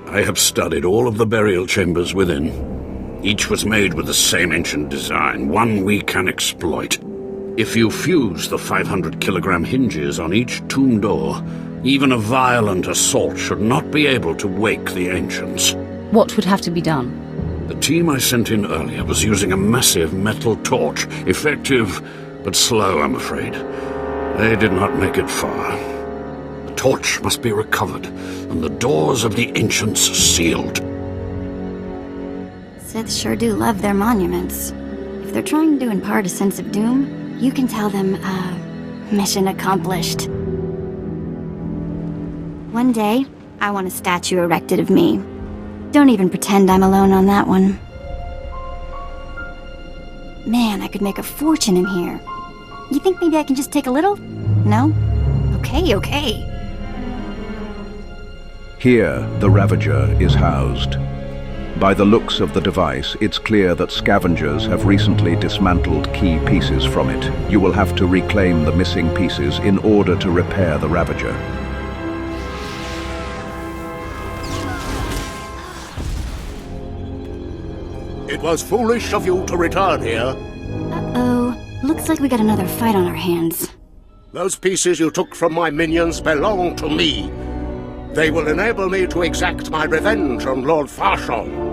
I have studied all of the burial chambers within. Each was made with the same ancient design, one we can exploit. If you fuse the 500-kilogram hinges on each tomb door, even a violent assault should not be able to wake the ancients. What would have to be done? The team I sent in earlier was using a massive metal torch. Effective, but slow, I'm afraid. They did not make it far. The torch must be recovered, and the doors of the ancients sealed. Sith sure do love their monuments. If they're trying to impart a sense of doom, you can tell them, mission accomplished. One day, I want a statue erected of me. Don't even pretend I'm alone on that one. Man, I could make a fortune in here. You think maybe I can just take a little? No? Okay. Here, the Ravager is housed. By the looks of the device, it's clear that scavengers have recently dismantled key pieces from it. You will have to reclaim the missing pieces in order to repair the Ravager. It was foolish of you to return here. Uh-oh. Looks like we got another fight on our hands. Those pieces you took from my minions belong to me. They will enable me to exact my revenge on Lord Farshon.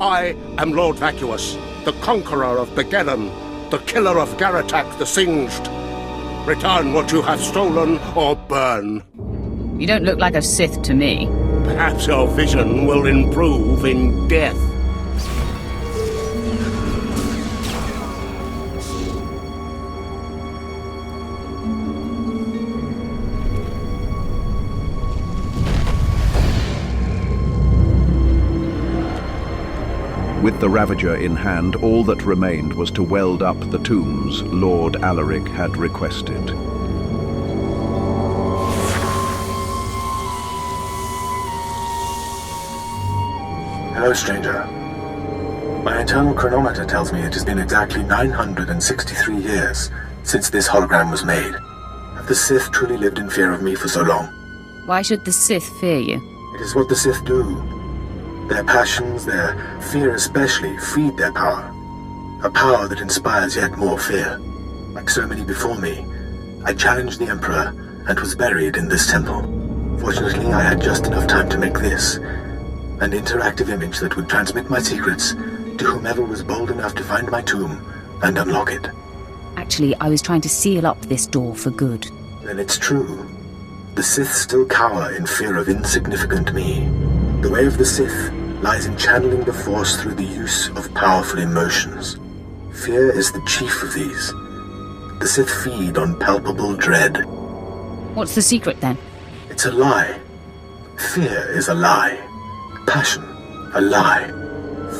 I am Lord Vacuous, the conqueror of Begeddon, the killer of Garatak the Singed. Return what you have stolen or burn. You don't look like a Sith to me. Perhaps your vision will improve in death. With the Ravager in hand, all that remained was to weld up the tombs Lord Alaric had requested. Hello, stranger. My internal chronometer tells me it has been exactly 963 years since this hologram was made. Have the Sith truly lived in fear of me for so long? Why should the Sith fear you? It is what the Sith do. Their passions, their fear especially, feed their power. A power that inspires yet more fear. Like so many before me, I challenged the Emperor and was buried in this temple. Fortunately, I had just enough time to make this, an interactive image that would transmit my secrets to whomever was bold enough to find my tomb and unlock it. Actually, I was trying to seal up this door for good. Then it's true. The Sith still cower in fear of insignificant me. The way of the Sith lies in channeling the Force through the use of powerful emotions. Fear is the chief of these. The Sith feed on palpable dread. What's the secret, then? It's a lie. Fear is a lie. Passion, a lie.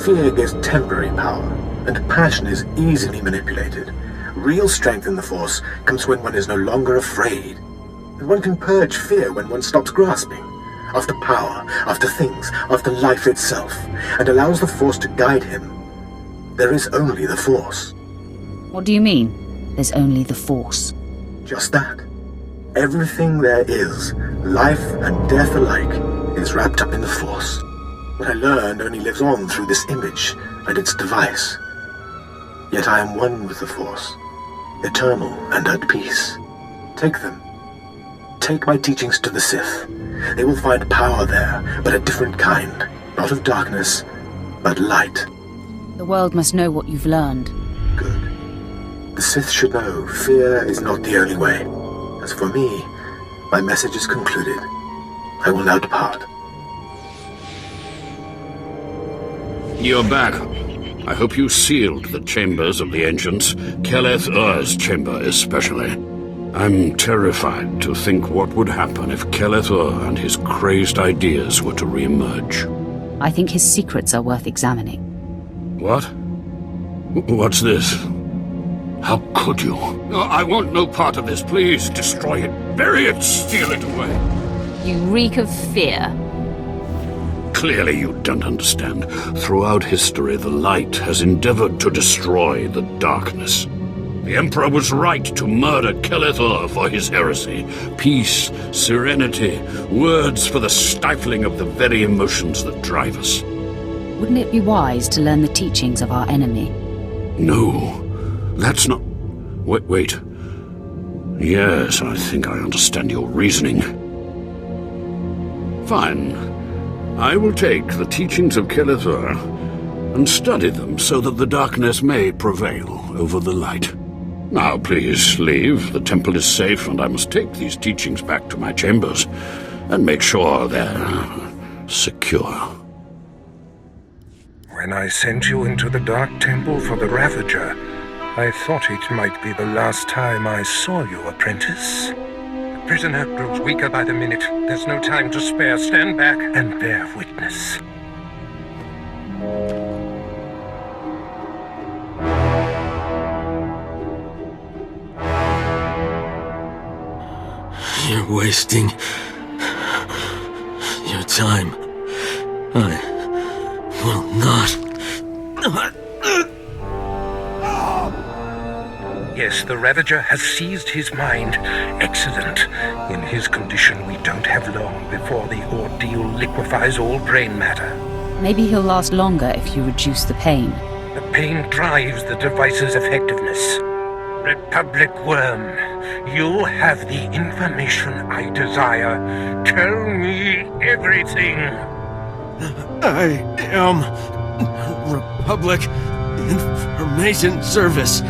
Fear gives temporary power, and passion is easily manipulated. Real strength in the Force comes when one is no longer afraid. And one can purge fear when one stops grasping after power, after things, after life itself, and allows the Force to guide him. There is only the Force. What do you mean, there's only the Force? Just that. Everything there is, life and death alike, is wrapped up in the Force. What I learned only lives on through this image and its device. Yet I am one with the Force, eternal and at peace. Take them. Take my teachings to the Sith. They will find power there, but a different kind. Not of darkness, but light. The world must know what you've learned. Good. The Sith should know fear is not the only way. As for me, my message is concluded. I will now depart. You're back. I hope you sealed the chambers of the ancients, Keleth-Ur's chamber especially. I'm terrified to think what would happen if Keleth-Ur and his crazed ideas were to re-emerge. I think his secrets are worth examining. What? What's this? How could you? I want no part of this. Please, destroy it. Bury it. Steal it away. You reek of fear. Clearly you don't understand. Throughout history, the light has endeavored to destroy the darkness. The Emperor was right to murder Keleth-Ur for his heresy. Peace, serenity, words for the stifling of the very emotions that drive us. Wouldn't it be wise to learn the teachings of our enemy? No, that's not... Wait. Yes, I think I understand your reasoning. Fine. I will take the teachings of Keleth-Ur and study them so that the darkness may prevail over the light. Now, please, leave. The temple is safe, and I must take these teachings back to my chambers and make sure they're secure. When I sent you into the Dark Temple for the Ravager, I thought it might be the last time I saw you, apprentice. The prisoner grows weaker by the minute. There's no time to spare. Stand back and bear witness. You're wasting your time. I will not. Yes, the Ravager has seized his mind. Excellent. In his condition, we don't have long before the ordeal liquefies all brain matter. Maybe he'll last longer if you reduce the pain. The pain drives the device's effectiveness. Republic Worm, you have the information I desire. Tell me everything. I am Republic Information Service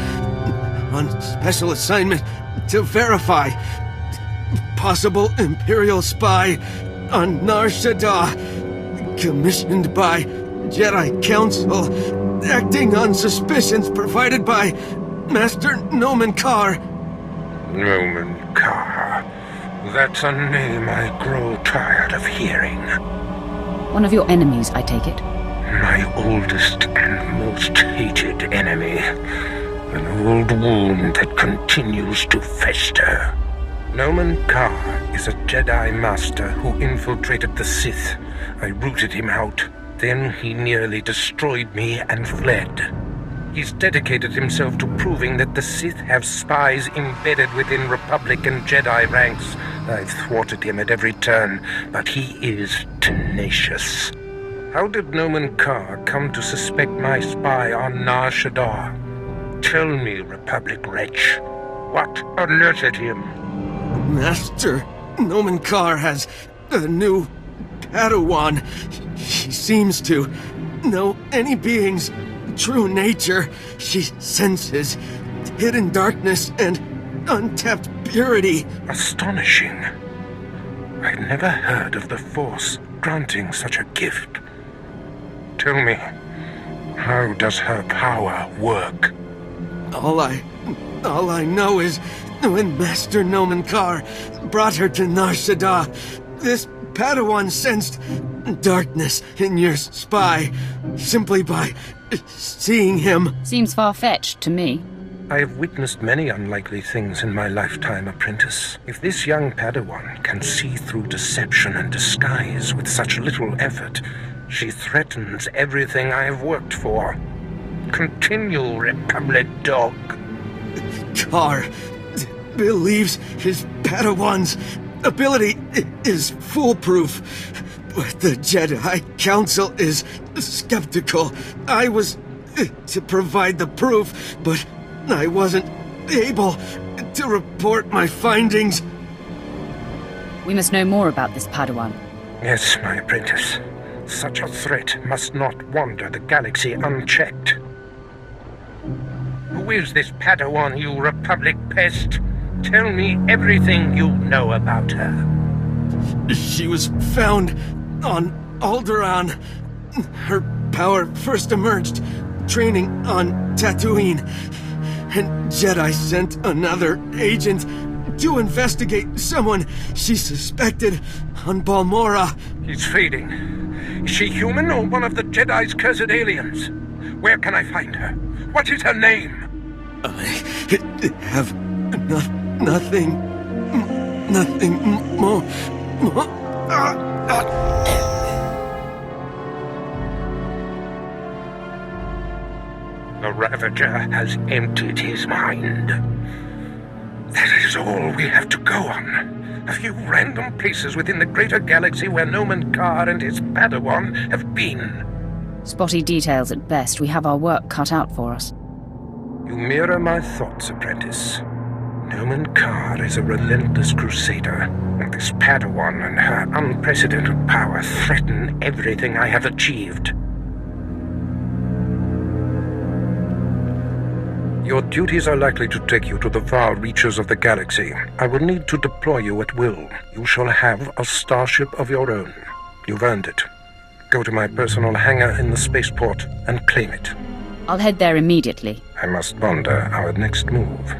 on special assignment to verify possible Imperial spy on Nar Shaddaa, commissioned by Jedi Council, acting on suspicions provided by Master Nomen Kaar. Nomen Kaar. That's a name I grow tired of hearing. One of your enemies, I take it? My oldest and most hated enemy. An old wound that continues to fester. Nomen Kaar is a Jedi Master who infiltrated the Sith. I rooted him out. Then he nearly destroyed me and fled. He's dedicated himself to proving that the Sith have spies embedded within Republic and Jedi ranks. I've thwarted him at every turn, but he is tenacious. How did Nomen Kaar come to suspect my spy on Nar Shaddaa? Tell me, Republic wretch, what alerted him? Master Nomen Kaar has a new Padawan. She seems to know any being's true nature. She senses hidden darkness and untapped purity. Astonishing. I'd never heard of the Force granting such a gift. Tell me, how does her power work? All I know is when Master Nomen Kaar brought her to Nar Shaddaa, this Padawan sensed darkness in your spy simply by seeing him. Seems far-fetched to me. I have witnessed many unlikely things in my lifetime, apprentice. If this young Padawan can see through deception and disguise with such little effort, she threatens everything I have worked for. Continue, Republic dog. Kaar believes his Padawan's ability is foolproof, but the Jedi Council is skeptical. I was to provide the proof, but I wasn't able to report my findings. We must know more about this Padawan. Yes, my apprentice. Such a threat must not wander the galaxy unchecked. Who is this Padawan, you Republic pest? Tell me everything you know about her. She was found on Alderaan. Her power first emerged training on Tatooine. And Jedi sent another agent to investigate someone she suspected on Balmora. He's fading. Is she human or one of the Jedi's cursed aliens? Where can I find her? What is her name? I have nothing more. The Ravager has emptied his mind. That is all we have to go on. A few random places within the greater galaxy where Dromund Kaas and his Padawan have been. Spotty details at best. We have our work cut out for us. You mirror my thoughts, apprentice. Dromund Kaas is a relentless crusader, and this Padawan and her unprecedented power threaten everything I have achieved. Your duties are likely to take you to the far reaches of the galaxy. I will need to deploy you at will. You shall have a starship of your own. You've earned it. Go to my personal hangar in the spaceport and claim it. I'll head there immediately. I must ponder our next move.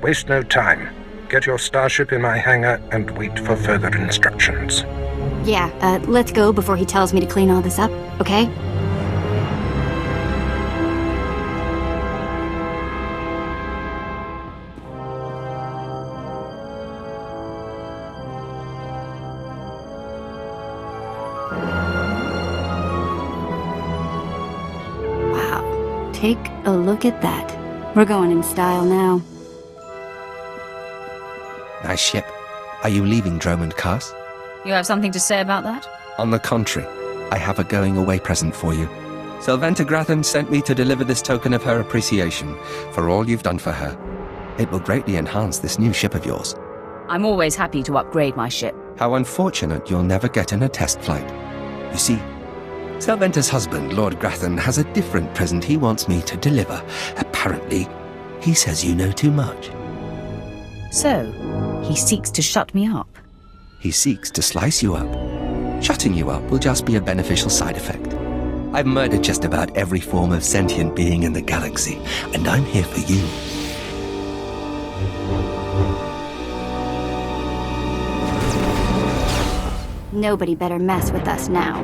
Waste no time. Get your starship in my hangar and wait for further instructions. Yeah, let's go before he tells me to clean all this up, okay? Take a look at that. We're going in style now. Nice ship. Are you leaving Dromund Kaas? You have something to say about that? On the contrary, I have a going-away present for you. Sylventa Grathan sent me to deliver this token of her appreciation for all you've done for her. It will greatly enhance this new ship of yours. I'm always happy to upgrade my ship. How unfortunate you'll never get in a test flight. You see, Sylventa's husband, Lord Grathan, has a different present he wants me to deliver. Apparently, he says you know too much. So, he seeks to shut me up? He seeks to slice you up. Shutting you up will just be a beneficial side effect. I've murdered just about every form of sentient being in the galaxy, and I'm here for you. Nobody better mess with us now.